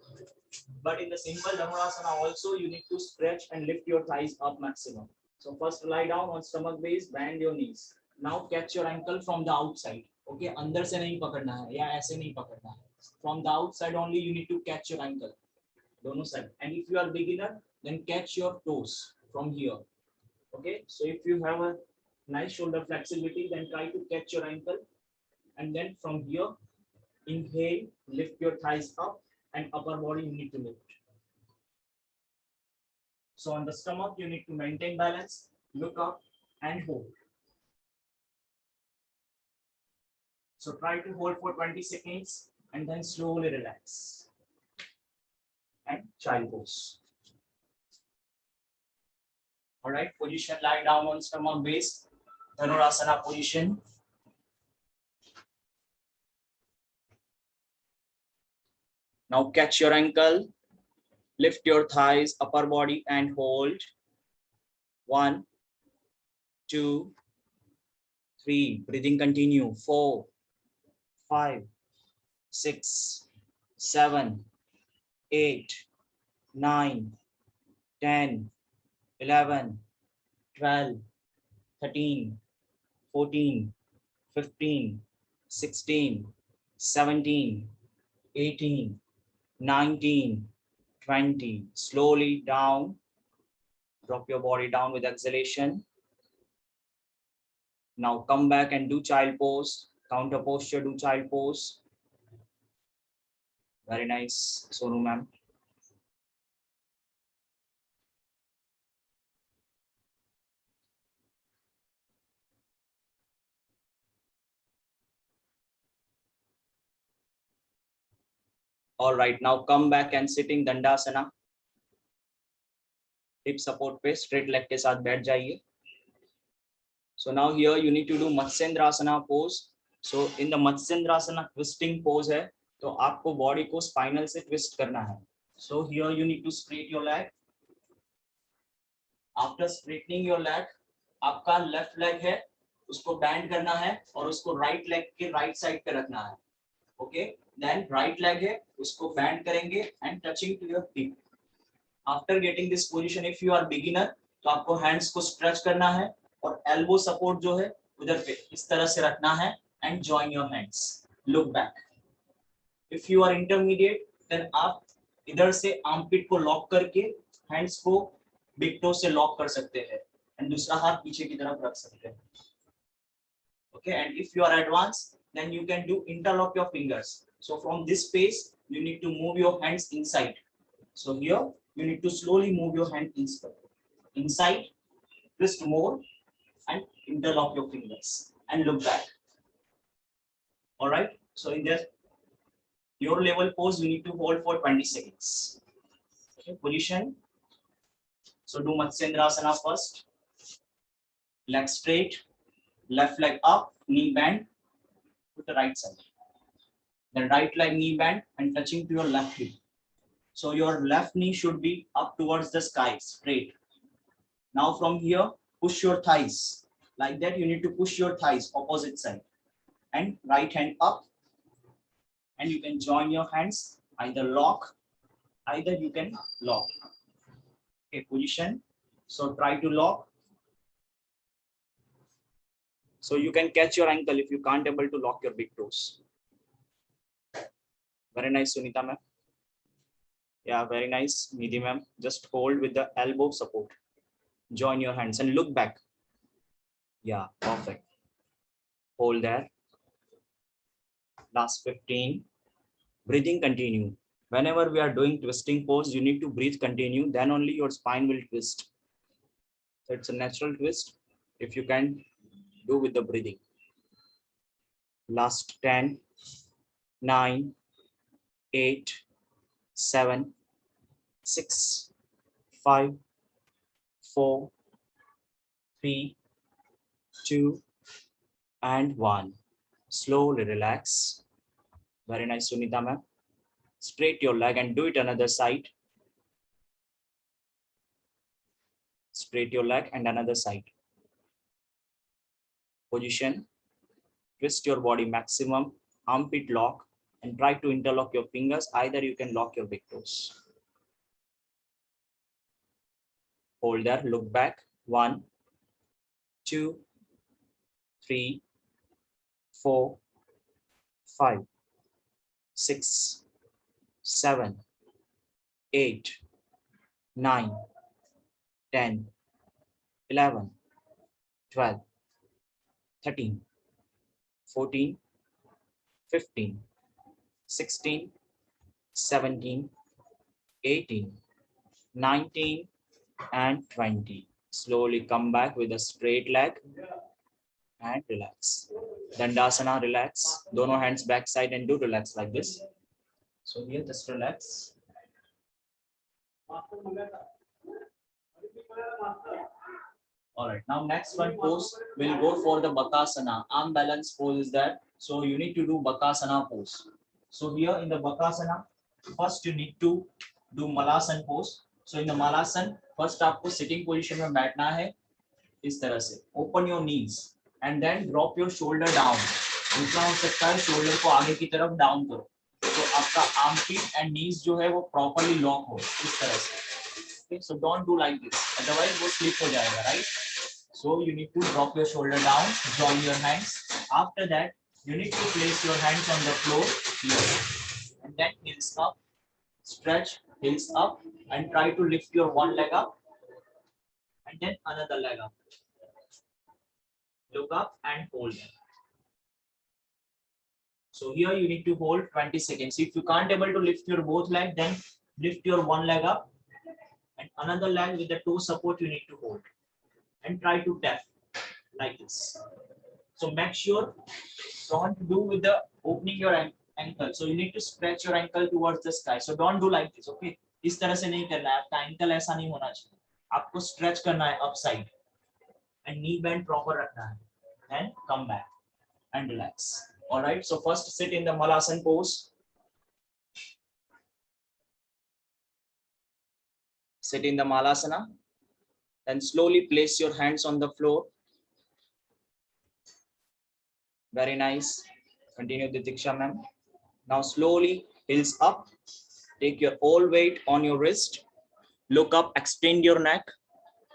but in the simple Dhanurasana also you need to stretch and lift your thighs up maximum. So first lie down on stomach base, bend your knees. Now catch your ankle from the outside. Okay, अंदर से नहीं पकड़ना है या ऐसे नहीं पकड़ना है. From the outside only you need to catch your ankle. दोनों side. And if you are beginner, then catch your toes from here. Okay, so if you have a nice shoulder flexibility, then try to catch your ankle, and then from here inhale, lift your thighs up, and upper body you need to lift. So on the stomach you need to maintain balance, look up and hold. So try to hold for 20 seconds and then slowly relax and child pose. All right, position, lie down on stomach base, Dhanurasana position. Now catch your ankle, lift your thighs, upper body and hold. 1, 2, 3, breathing continue. 4, 5, 6, 7, 8, 9, 10, 11, 12, 13, 14, 15, 16, 17, 18, 19, 20. Slowly down. Drop your body down with exhalation. Now come back and do child pose. Counter posture, do child pose. Very nice, Sonu ma'am. All right, now come back and sitting Dandasana. Hip support पे straight leg के साथ बैठ जाइए. So now here you need to do Matsyendrasana pose. So in the Matsyendrasana twisting pose है, तो आपको body को spinal से twist करना है. So here you need to straight your leg. After straightening your leg, आपका left leg है, उसको bend करना है और उसको right leg के right side पे रखना है. Okay, then right leg है, उसको bend करेंगे and touching to your hip. After getting this position, if you are beginner, तो आपको hands को stretch करना है और elbow support जो है उधर पे इस तरह से रखना है and join your hands. Look back. If you are intermediate, then आप इधर से armpit को lock करके hands को big toe से lock कर सकते हैं and दूसरा हाथ पीछे की तरफ रख सकते हैं. Okay, and if you are advanced, then you can do interlock your fingers. So from this space, you need to move your hands inside. So here, you need to slowly move your hand inside, twist more, and interlock your fingers and look back. All right. So in this, your level pose, you need to hold for 20 seconds. Okay, position. So do Matsyendrasana first. Leg straight, left leg up, knee bend to the right side. Then right leg knee bend and touching to your left hip. So your left knee should be up towards the sky, straight. Now from here, push your thighs. Like that, you need to push your thighs opposite side. And right hand up. And you can join your hands, either lock, either you can lock. Okay, position. So try to lock. So you can catch your ankle if you can't able to lock your big toes. Very nice, Sunita ma'am. Yeah, very nice, Nidhi ma'am. Just hold with the elbow support. Join your hands and look back. Yeah, perfect. Hold there. Last 15. Breathing continue. Whenever we are doing twisting pose, you need to breathe continue. Then only your spine will twist. So it's a natural twist if you can do with the breathing. Last 10, 9, 8, 7, 6, 5, 4, 3, 2, and 1. Slowly relax. Very nice, Sunita ma'am. Straight your leg and do it another side. Straight your leg and another side. position, twist your body maximum, armpit lock, and try to interlock your fingers. Either you can lock your big toes. Hold there, look back. 1, 2, 3, 4, 5, 6, 7, 8, 9, 10, 11, 12, 13, 14, 15, 16, 17, 18, 19, and 20. Slowly come back with a straight leg and relax. Dandasana, relax. Dono hands back side and do relax like this. So here, just relax. All right, now next one pose, we'll go for the Bakasana. Arm balance pose is that. So you need to do Bakasana pose. So here in the Bakasana, first you need to do Malasan pose. So in the Malasan, first आपको sitting position में बैठना है इस तरह से. Open your knees and then drop your shoulder down. जितना हो सकता है shoulder को आगे की तरफ down करो. तो आपका armpit and knees जो है वो properly lock हो इस तरह से. Okay, so don't do like this. Otherwise वो slip हो जाएगा, right? So you need to drop your shoulder down, join your hands. After that, you need to place your hands on the floor here. And then heels up, stretch, heels up, and try to lift your one leg up. And then another leg up. Look up and hold them. So here you need to hold 20 seconds. If you can't able to lift your both leg, then lift your one leg up. And another leg with the toe support you need to hold. And try to tap like this. So make sure don't do with the opening your ankle. So you need to stretch your ankle towards the sky. So don't do like this, okay? इस तरह से नहीं करना है. आपका ankle ऐसा नहीं होना चाहिए. आपको stretch करना है upside and knee bend proper रखना है. Then come back and relax. All right. So first sit in the Malasan pose. Sit in the Malasana. Then slowly place your hands on the floor. Very nice. Continue the Diksha ma'am. Now slowly heels up. Take your whole weight on your wrist. Look up, extend your neck.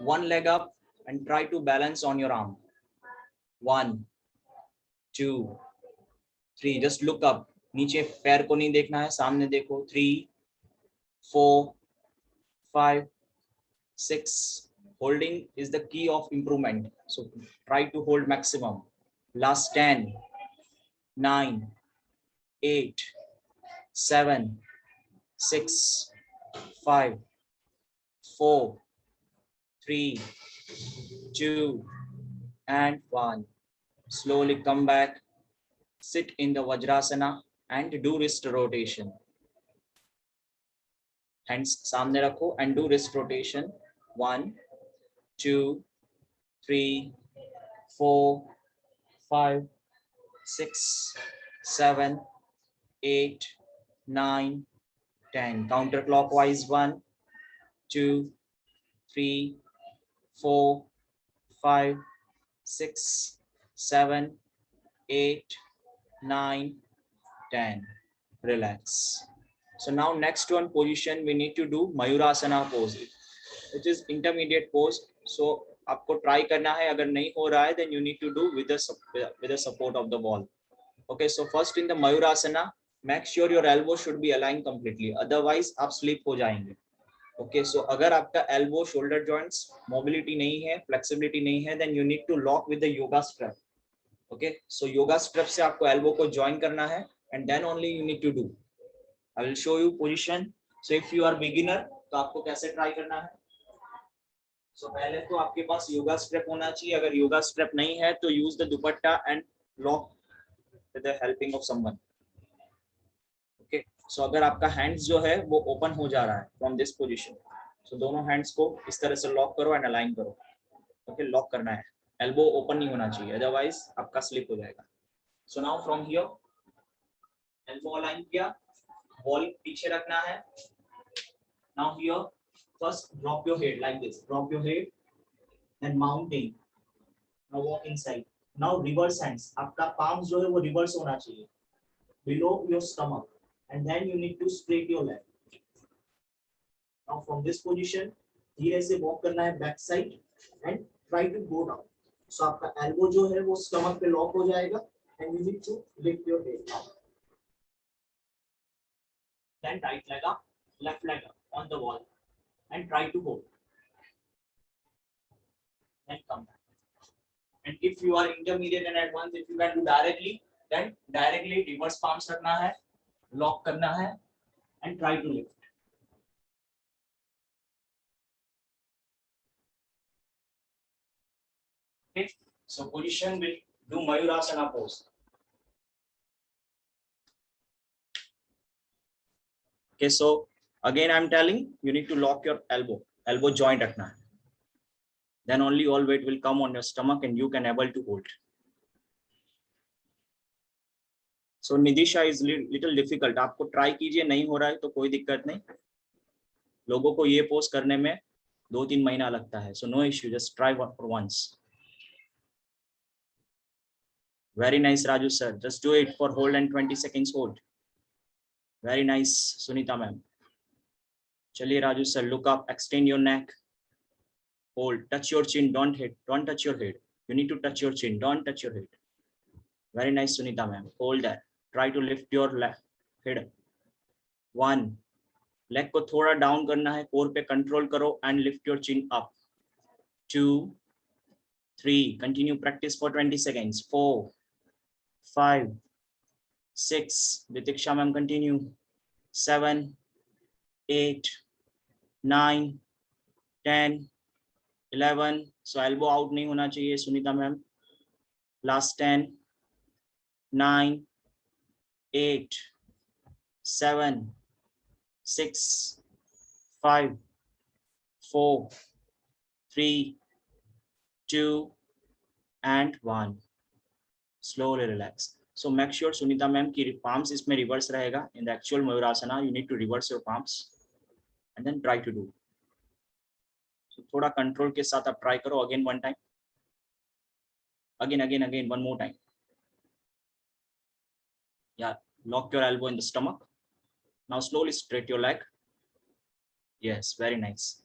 One leg up and try to balance on your arm. 1, 2, 3. Just look up. नीचे पैर को नहीं देखना है, सामने देखो. 3, 4, 5, 6. Holding is the key of improvement. So try to hold maximum. Last 10, 9, 8, 7, 6, 5, 4, 3, 2, and 1. Slowly come back. Sit in the Vajrasana and do wrist rotation. Hands सामने रखो and do wrist rotation. 1, 2, 3, 4, 5, 6, 7, 8, 9, 10. Counterclockwise. 1, 2, 3, 4, 5, 6, 7, 8, 9, 10. Relax. So now next one position we need to do Mayurasana pose, which is intermediate pose. So आपको try करना है. अगर नहीं हो रहा है then you need to do with the support of the wall. Okay, so first in the Mayurasana, make sure your elbow should be aligned completely. Otherwise आप slip हो जाएंगे. Okay, so अगर आपका elbow, shoulder joints, mobility नहीं है, flexibility नहीं है, then you need to lock with the yoga strap. Okay, so yoga strap से आपको elbow को join करना है, and then only you need to do. I will show you position. So if you are beginner, तो आपको कैसे try करना है? So पहले तो आपके पास yoga strap होना चाहिए. अगर yoga strap नहीं है, तो use the dupatta and lock with the helping of someone. Okay, so अगर आपका hands जो है वो open हो जा रहा है from this position, so दोनों hands को इस तरह से lock करो and align करो. Okay, lock करना है. Elbow open नहीं होना चाहिए, otherwise आपका slip हो जाएगा. So now from here, elbow align किया, ball पीछे रखना है. Now here, first drop your head like this. Drop your head, then mounting. Now walk inside. Now reverse hands. आपका palms जो है वो reverse होना चाहिए. Below your stomach. And then you need to straight your leg. Now from this position, धीरे से walk करना है back side and try to go down. So आपका elbow जो है वो stomach पे lock हो जाएगा and you need to lift your head up. Then right leg up, left leg up on the wall and try to hold. Then come back. And if you are intermediate and advanced, if you can do directly, then directly reverse palms रखना है, lock करना है and try to lift. Okay, so position will do Mayurasana pose. Okay, so again I'm telling you need to lock your elbow joint रखना है. Then only all weight will come on your stomach and you can able to hold. So Nidisha is little difficult. आपको try कीजिए, नहीं हो रहा है तो कोई दिक्कत नहीं. लोगों को ये पोस्ट करने में 2-3 महीना लगता है. So no issue, just try for once. Very nice, Raju sir. Just do it for hold and 20 seconds hold. Very nice, Sunita ma'am. चलिए Raju sir, look up, extend your neck. Hold, touch your chin, don't touch your head. You need to touch your chin, don't touch your head. Very nice, Sunita ma'am. Hold that. Try to lift your head. 1. Leg को थोड़ा down करना है, core पे control करो and lift your chin up. 2, 3. Continue practice for 20 seconds. 4, 5, 6. Ditiksha ma'am, continue. 7, 8, 9, 10, 11. So elbow out नहीं होना चाहिए, Sunita ma'am. Last 10, 9, 8, 7, 6, 5, 4, 3, 2, and 1. Slowly relax. So make sure Sunita ma'am की palms इसमें reverse रहेगा. In the actual Mayurasana, you need to reverse your palms and then try to do. So थोड़ा control के साथ आप try करो. Again one time. Again one more time. Yeah, lock your elbow in the stomach. Now slowly straight your leg. Yes, very nice.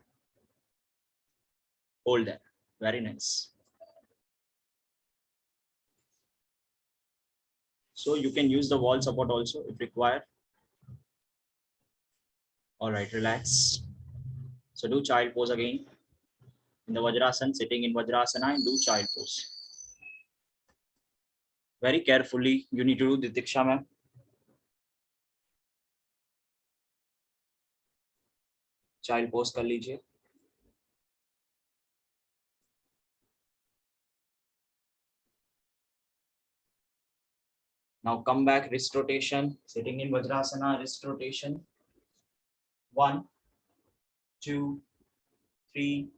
Hold there. Very nice. So you can use the wall support also if required. All right, relax. So do child pose again. In the Vajrasana, sitting in Vajrasana and do child pose. Very carefully, you need to do Ditiksha ma'am. Child pose कर लीजिए. Now come back, wrist rotation, sitting in Vajrasana, wrist rotation. 1, 2, 3,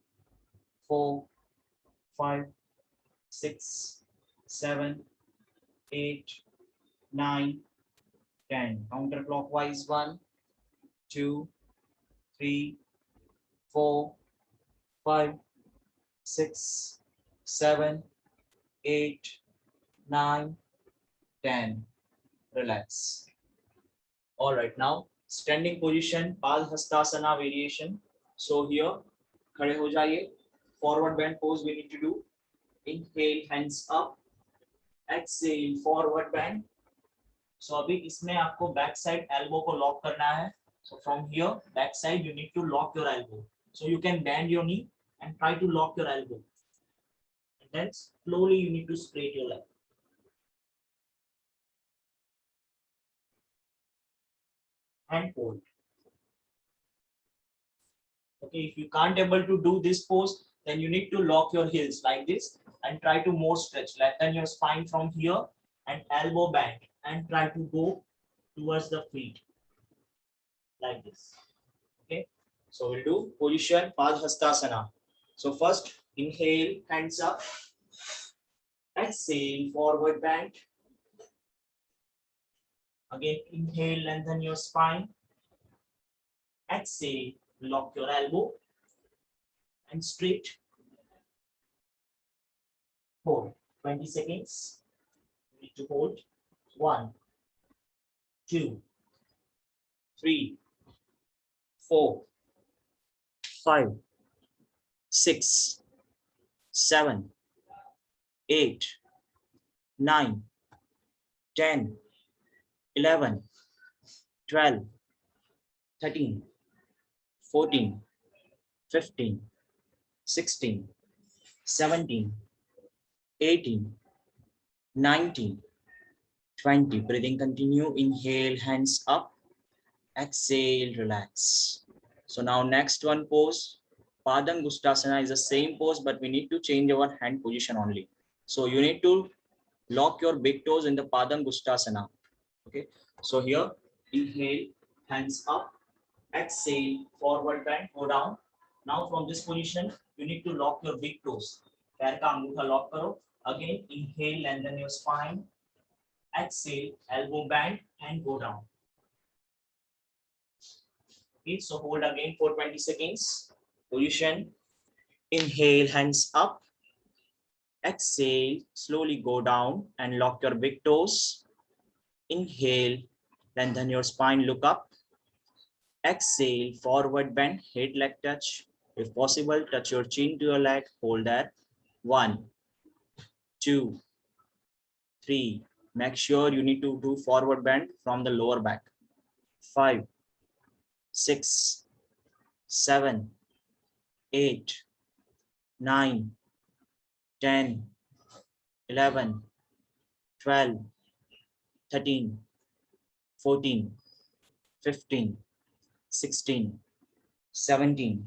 4, 5, 6, 7, 8, 9, 10. Counterclockwise. 1, 2, 3, 4, 5, 6, 7, 8, 9, 10. Relax. All right, now standing position, Padhastasana variation. So here, खड़े हो जाइए. Forward bend pose we need to do. Inhale, hands up. Exhale, forward bend. So अभी इसमें आपको back side elbow को lock करना है. So from here, back side, you need to lock your elbow. So you can bend your knee and try to lock your elbow. And then slowly you need to straight your leg. And hold. Okay, if you can't able to do this pose, then you need to lock your heels like this and try to more stretch. Lengthen your spine from here and elbow bend and try to go towards the feet like this. Okay, so we'll do position Padhastasana. So first inhale, hands up. Exhale, forward bend. Again, inhale, lengthen your spine. Exhale, lock your elbow and straight. Hold. 20 seconds. You need to hold. 1, 2, 3, 4, 5, 6, 7, 8, 9, 10, 11, 12, 13, 14, 15, 16, 17, 18, 19, 20. Breathing continue. Inhale, hands up. Exhale, relax. So now next one pose. Padangusthasana is the same pose, but we need to change our hand position only. So you need to lock your big toes in the Padangusthasana. Okay. So here, inhale, hands up. Exhale, forward bend, go down. Now from this position, you need to lock your big toes. पैर का अंगूठा lock करो. Again, inhale, lengthen your spine. Exhale, elbow bend and go down. Okay, so hold again for 20 seconds. Position. Inhale, hands up. Exhale, slowly go down and lock your big toes. Inhale, lengthen your spine, look up. Exhale, forward bend, head leg touch. If possible, touch your chin to your leg, hold that. 1, 2, 3. Make sure you need to do forward bend from the lower back. 5, 6, 7, 8, 9, 10, 11, 12, 13, 14, 15, 16, 17,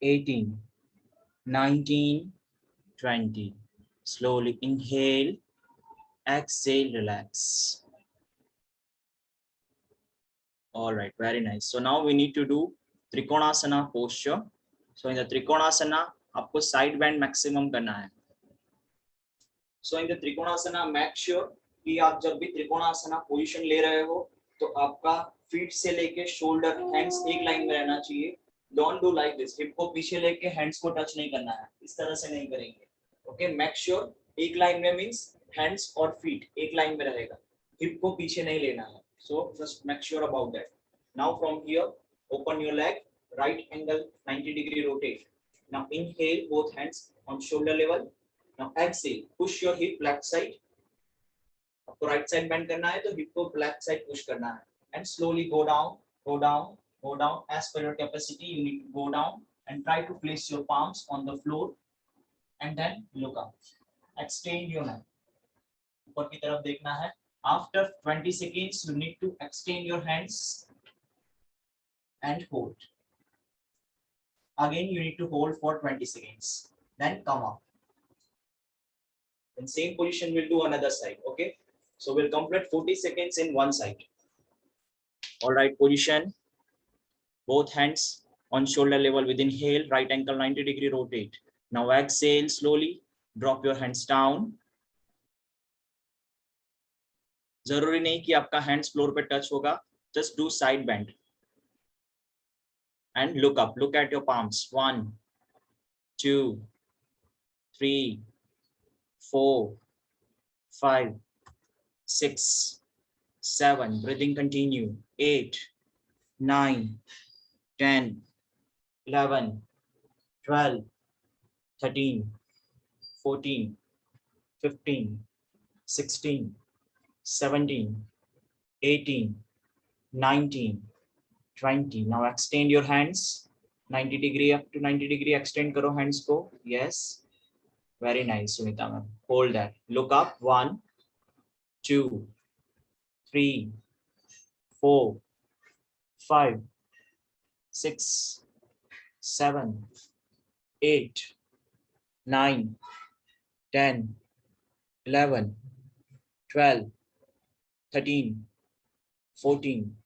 18, 19, 20. Slowly inhale, exhale, relax. All right, very nice. So now we need to do Trikonasana posture. So in the Trikonasana, आपको side bend maximum करना है. So in the Trikonasana, make sure कि आप जब भी Trikonasana position ले रहे हो, तो आपका feet से लेके shoulder, hands एक line में रहना चाहिए. Don't do like this. Hip को पीछे लेके hands को touch नहीं करना है. इस तरह से नहीं करेंगे. Okay, make sure एक line में means hands और feet एक line में रहेगा. Hip को पीछे नहीं लेना है. So just make sure about that. Now from here, open your leg, right angle 90-degree rotate. Now inhale, both hands on shoulder level. Now exhale, push your hip left side. आपको right side bend करना है तो hip को left side push करना है. And slowly go down, go down, go down. As per your capacity, you need to go down and try to place your palms on the floor and then look up. Extend your neck. ऊपर की तरफ देखना है. After 20 seconds, you need to extend your hands and hold. Again, you need to hold for 20 seconds. Then come up. In same position, we'll do another side. Okay. So we'll complete 40 seconds in one side. All right, position. Both hands on shoulder level with inhale, right ankle 90-degree rotate. Now exhale slowly. Drop your hands down. जरूरी नहीं कि आपका hands floor पे touch होगा. Just do side bend. And look up. Look at your palms. 1, 2, 3, 4, 5, 6, 7. Breathing continue. 8, 9, 10, 11, 12, 13, 14, 15, 16, 17, 18, 19, 20. Now extend your hands. 90 degree up to 90 degree extend karo hands ko. Yes. Very nice, Sunita ma'am. Hold that. Look up. 1, 2, 3, 4, 5, 6, 7, 8, 9, 10, 11, 12, 13, 14,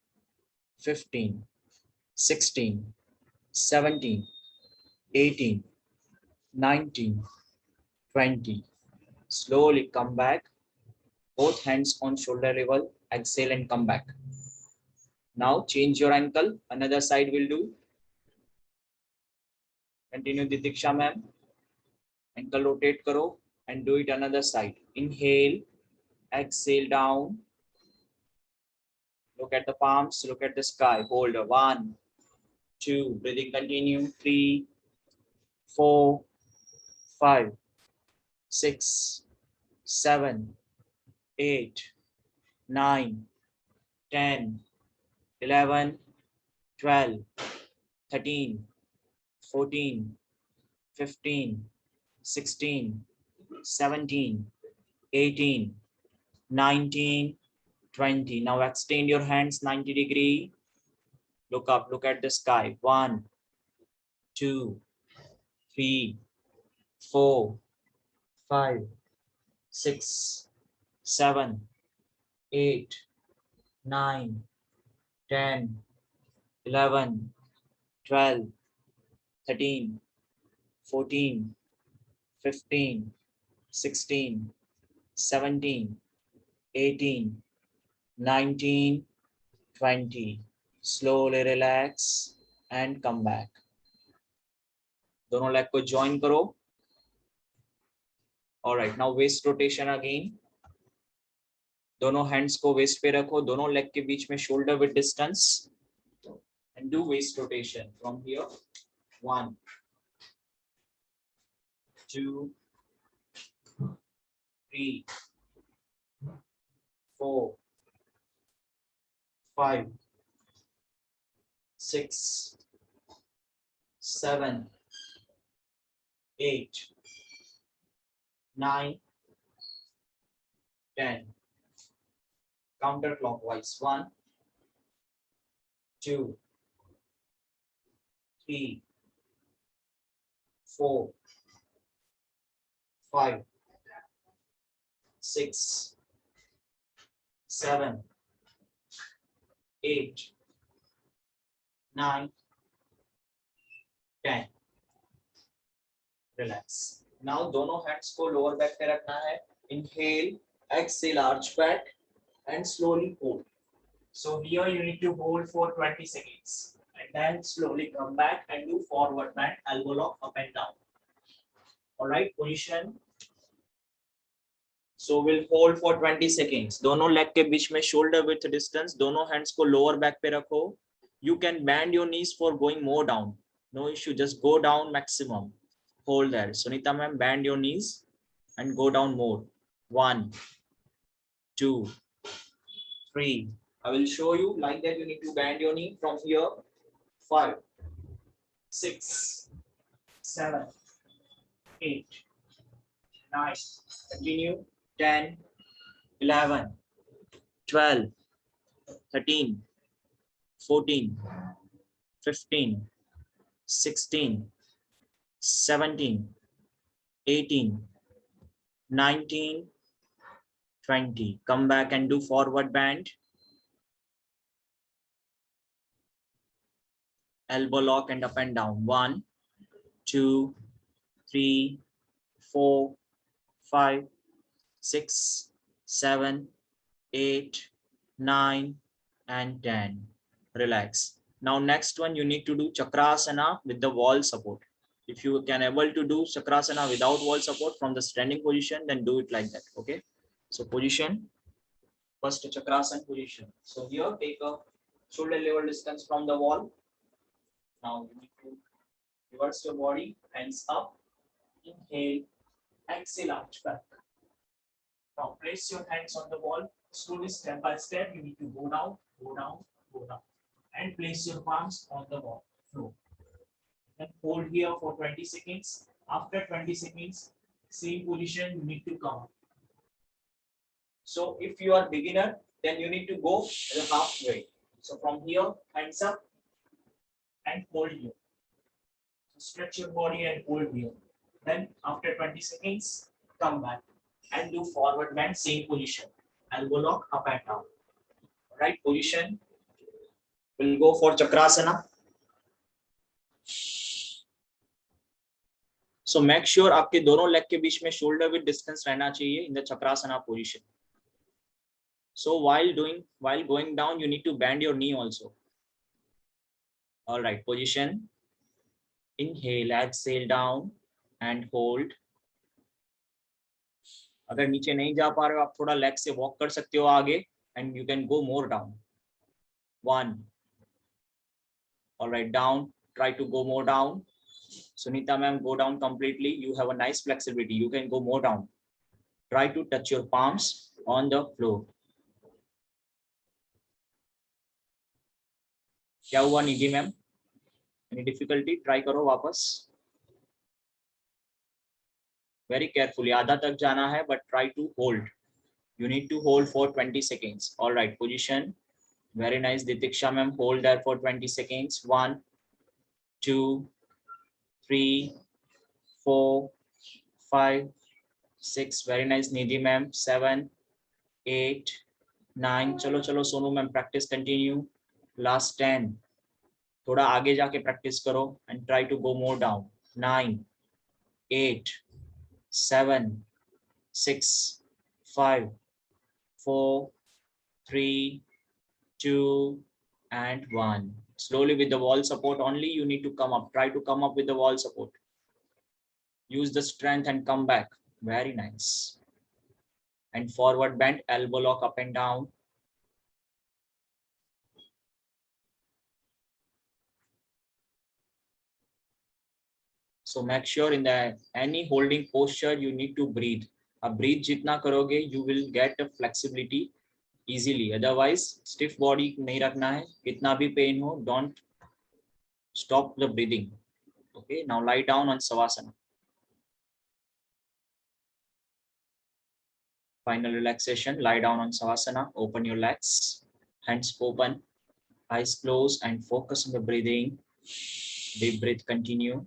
15, 16, 17, 18, 19, 20. Slowly come back. Both hands on shoulder level. Exhale and come back. Now change your ankle. Another side will do. Continue Ditiksha ma'am. Ankle rotate karo and do it another side. Inhale, exhale down. Look at the palms, look at the sky. Hold 1, 2, breathing continue. 3, 4, 5, 6, 7, 8, 9, 10, 11, 12, 13, 14, 15, 16, 17, 18, 19, 20. Now extend your hands 90-degree. Look up, look at the sky. 1, 2, 3, 4, 5, 6, 7, 8, 9, 10, 11, 12, 13, 14, 15, 16, 17, 18, 19, 20. Slowly relax and come back. दोनों leg को join करो. All right, now waist rotation again. दोनों hands को waist पे रखो, दोनों leg के बीच में shoulder width distance, and do waist rotation from here. 1, 2, 3, 4, 5, 6, 7, 8, 9, 10. Counterclockwise. 1, 2, 3, 4, 5, 6, 7, 8, 9, 10. Relax. Now दोनों hands को lower back पे रखना है. Inhale, exhale, arch back, and slowly hold. So here you need to hold for 20 seconds, and then slowly come back and do forward bend, elbow lock up and down. All right, position. So we'll hold for 20 seconds. दोनों leg के बीच में shoulder width distance. दोनों hands को lower back पे रखो. You can bend your knees for going more down. No issue. Just go down maximum. Hold there. Sunita ma'am, bend your knees and go down more. 1, 2, 3. I will show you like that. You need to bend your knee from here. 5, 6, 7, 8, 9. Continue. 10, 11, 12, 13, 14, 15, 16, 17, 18, 19, 20. Come back and do forward bend. Elbow lock and up and down. 1, 2, 3, 4, 5, 6, 7, 8, 9, and 10. Relax. Now next one, you need to do Chakrasana with the wall support. If you can able to do Chakrasana without wall support from the standing position, then do it like that. Okay. So position. First Chakrasana position. So here take a shoulder level distance from the wall. Now you need to reverse your body, hands up. Inhale, exhale, arch back. Now place your hands on the wall. Slowly, step by step, you need to go down, go down, go down, and place your palms on the wall floor. Then hold here for 20 seconds. After 20 seconds, same position, you need to come up. So if you are beginner, then you need to go the halfway. So from here, hands up and hold here. So stretch your body and hold here. Then after 20 seconds, come back and do forward bend, same position. Elbow lock up and down. Right position. We'll go for Chakrasana. So make sure आपके दोनों leg के बीच में shoulder width distance रहना चाहिए in the Chakrasana position. So while going down, you need to bend your knee also. All right, position. Inhale, exhale down and hold. अगर नीचे नहीं जा पा रहे हो आप थोड़ा लेग से वॉक कर सकते हो आगे and you can go more down. 1. Alright, down. Try to go more down. Sunita ma'am, go down completely. You have a nice flexibility. You can go more down. Try to touch your palms on the floor. क्या हुआ निधि ma'am? Any difficulty? Try करो वापस. Very carefully. आधा तक जाना है, but try to hold. You need to hold for 20 seconds. All right, position. Very nice, Ditiksha ma'am. Hold there for 20 seconds. 1, 2, 3, 4, 5, 6. Very nice, Nidhi ma'am. 7, 8, 9. चलो चलो Sonu ma'am, practice continue. Last 10. थोड़ा आगे जाके practice करो and try to go more down. 9, 8, 7, 6, 5, 4, 3, 2, and 1. Slowly with the wall support only, you need to come up. Try to come up with the wall support. Use the strength and come back. Very nice. And forward bend, elbow lock up and down. So make sure in the any holding posture, you need to breathe. अब breathe जितना करोगे, you will get a flexibility easily. Otherwise, stiff body नहीं रखना है. कितना भी pain हो, don't stop the breathing. Okay, now lie down on Savasana. Final relaxation, lie down on Savasana. Open your legs, hands open, eyes closed, and focus on the breathing. Deep breath, continue.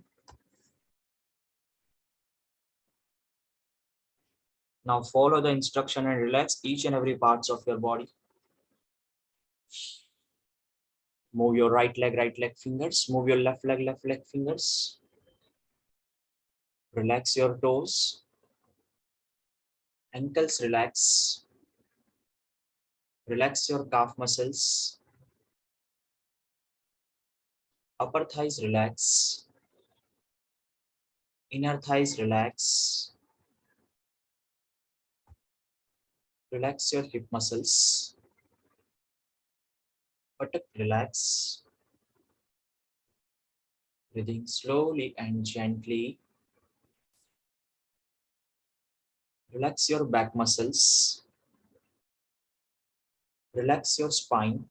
Now follow the instruction and relax each and every parts of your body. Move your right leg fingers. Move your left leg fingers. Relax your toes. Ankles relax. Relax your calf muscles. Upper thighs relax. Inner thighs relax. Relax your hip muscles. Buttock relax. Breathing slowly and gently. Relax your back muscles. Relax your spine.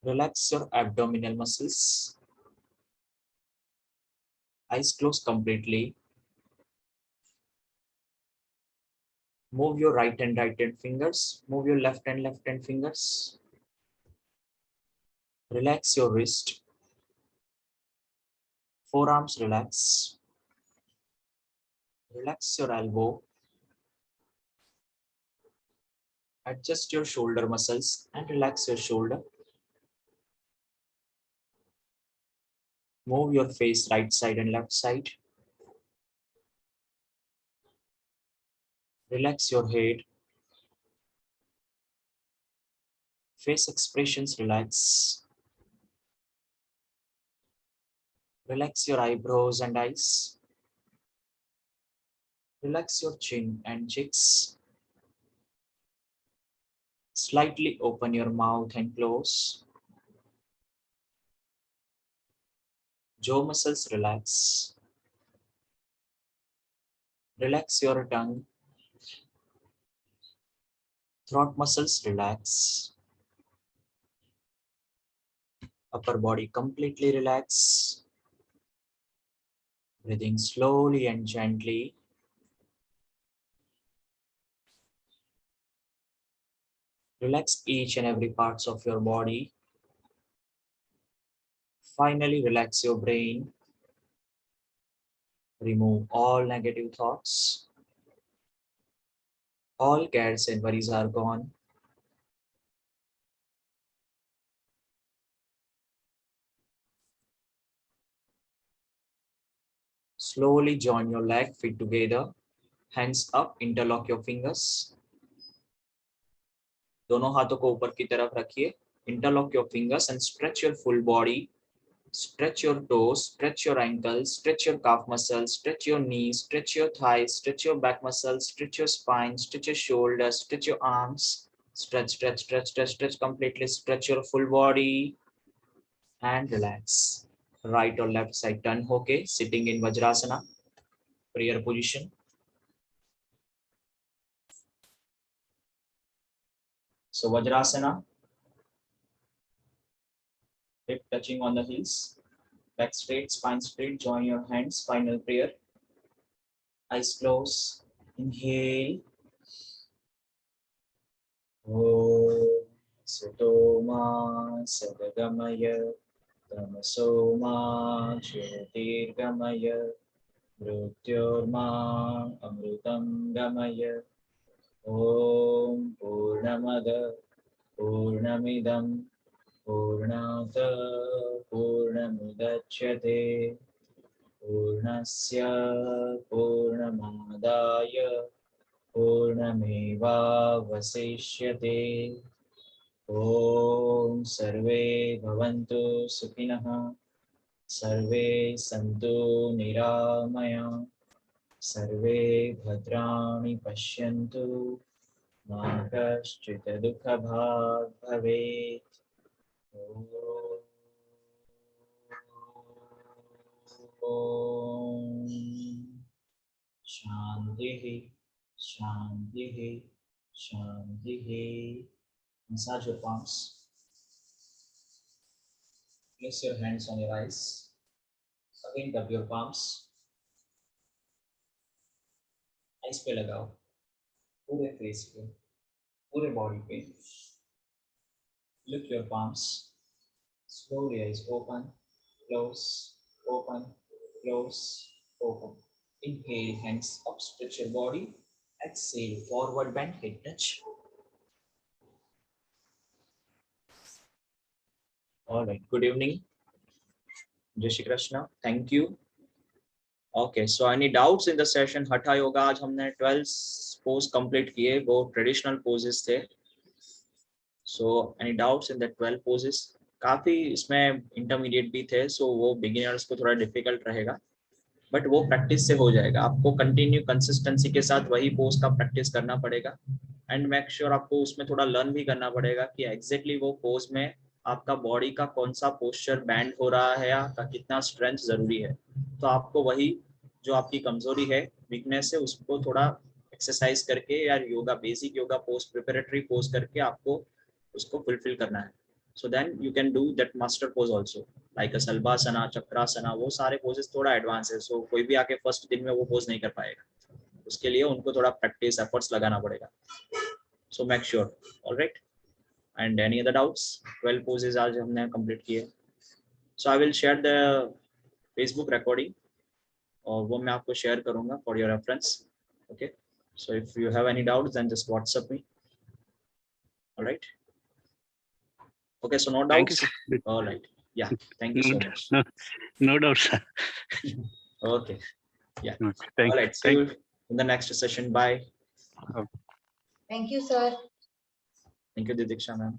Relax your abdominal muscles. Eyes closed completely. Move your right hand fingers. Move your left hand fingers. Relax your wrist. Forearms relax. Relax your elbow. Adjust your shoulder muscles and relax your shoulder. Move your face right side and left side. Relax your head. Face expressions relax. Relax your eyebrows and eyes. Relax your chin and cheeks. Slightly open your mouth and close. Jaw muscles relax. Relax your tongue. Throat muscles relax. Upper body completely relax. Breathing slowly and gently. Relax each and every parts of your body. Finally, relax your brain. Remove all negative thoughts. All cares and worries are gone. Slowly join your leg feet together. Hands up, interlock your fingers. दोनों हाथों को ऊपर की तरफ रखिए. Interlock your fingers and stretch your full body. Stretch your toes, stretch your ankles, stretch your calf muscles, stretch your knees, stretch your thighs, stretch your back muscles, stretch your spine, stretch your shoulders, stretch your arms. Stretch, stretch, stretch, stretch, stretch completely. Stretch your full body and relax. Right or left side turn. Okay, sitting in Vajrasana, prayer position. So Vajrasana, hip touching on the heels, back straight, spine straight, join your hands, final prayer. Eyes closed, inhale. Om Sutoma Sadagamaya Tamasoma Jyotirgamaya Mrityorma Amritam Gamaya Om Purnamada Purnamidam Purnata Purnamudachyate Purnasya Purnamadaya Purnamevavasishyate. Om Sarve Bhavantu Sukhinah Sarve Santu Niramaya Sarve Bhadrani Pashyantu Ma Kaschita Dukha Bhag Bhavet. Om Shanti Shanti Shanti. Massage your palms. Place your hands on your eyes. Again, rub your palms. Eyes पे लगाओ. पूरे face पे, पूरे body पे. Lift your palms. Slowly eyes open, close, open, close, open. Inhale, hands up, stretch your body. Exhale, forward bend, head touch. All right, good evening. Jai Shri Krishna. Thank you. Okay, so any doubts in the session? Hatha yoga आज हमने 12 pose complete किए, वो traditional poses थे. So any doubts in the 12 poses? काफी इसमें intermediate भी थे, so वो beginners को थोड़ा difficult रहेगा, but वो practice से हो जाएगा. आपको continue consistency के साथ वही pose का practice करना पड़ेगा, and make sure आपको उसमें थोड़ा learn भी करना पड़ेगा कि exactly वो pose में आपका बॉडी का कौन सा पोस्चर बैंड हो रहा है या का कितना स्ट्रेंथ जरूरी है. तो आपको वही जो आपकी कमजोरी है, वीकनेस है, उसको थोड़ा एक्सरसाइज करके या yoga, basic yoga pose, preparatory pose करके आपको उसको फुलफिल करना है. So then you can do that master pose also, like सल्वासना, चक्रासना, वो सारे पोजेस थोड़ा एडवांस है. सो कोई भी आके फर्स्ट दिन में वो पोज नहीं कर पाएगा, उसके लिए उनको थोड़ा प्रैक्टिस एफर्ट्स लगाना पड़ेगा. So make sure. Alright, and any other doubts? 12 poses आज हमने complete किए. So I will share the Facebook recording और वो मैं आपको share करूँगा for your reference. Okay. So if you have any doubts, then just WhatsApp me. All right. Okay. So no doubts. Thank you. All right. Yeah. Thank you so much. No doubt, sir. Okay. Yeah. Thank All right. See you in the next session. Bye. Thank you, sir. Thank you, Didiksha ma'am.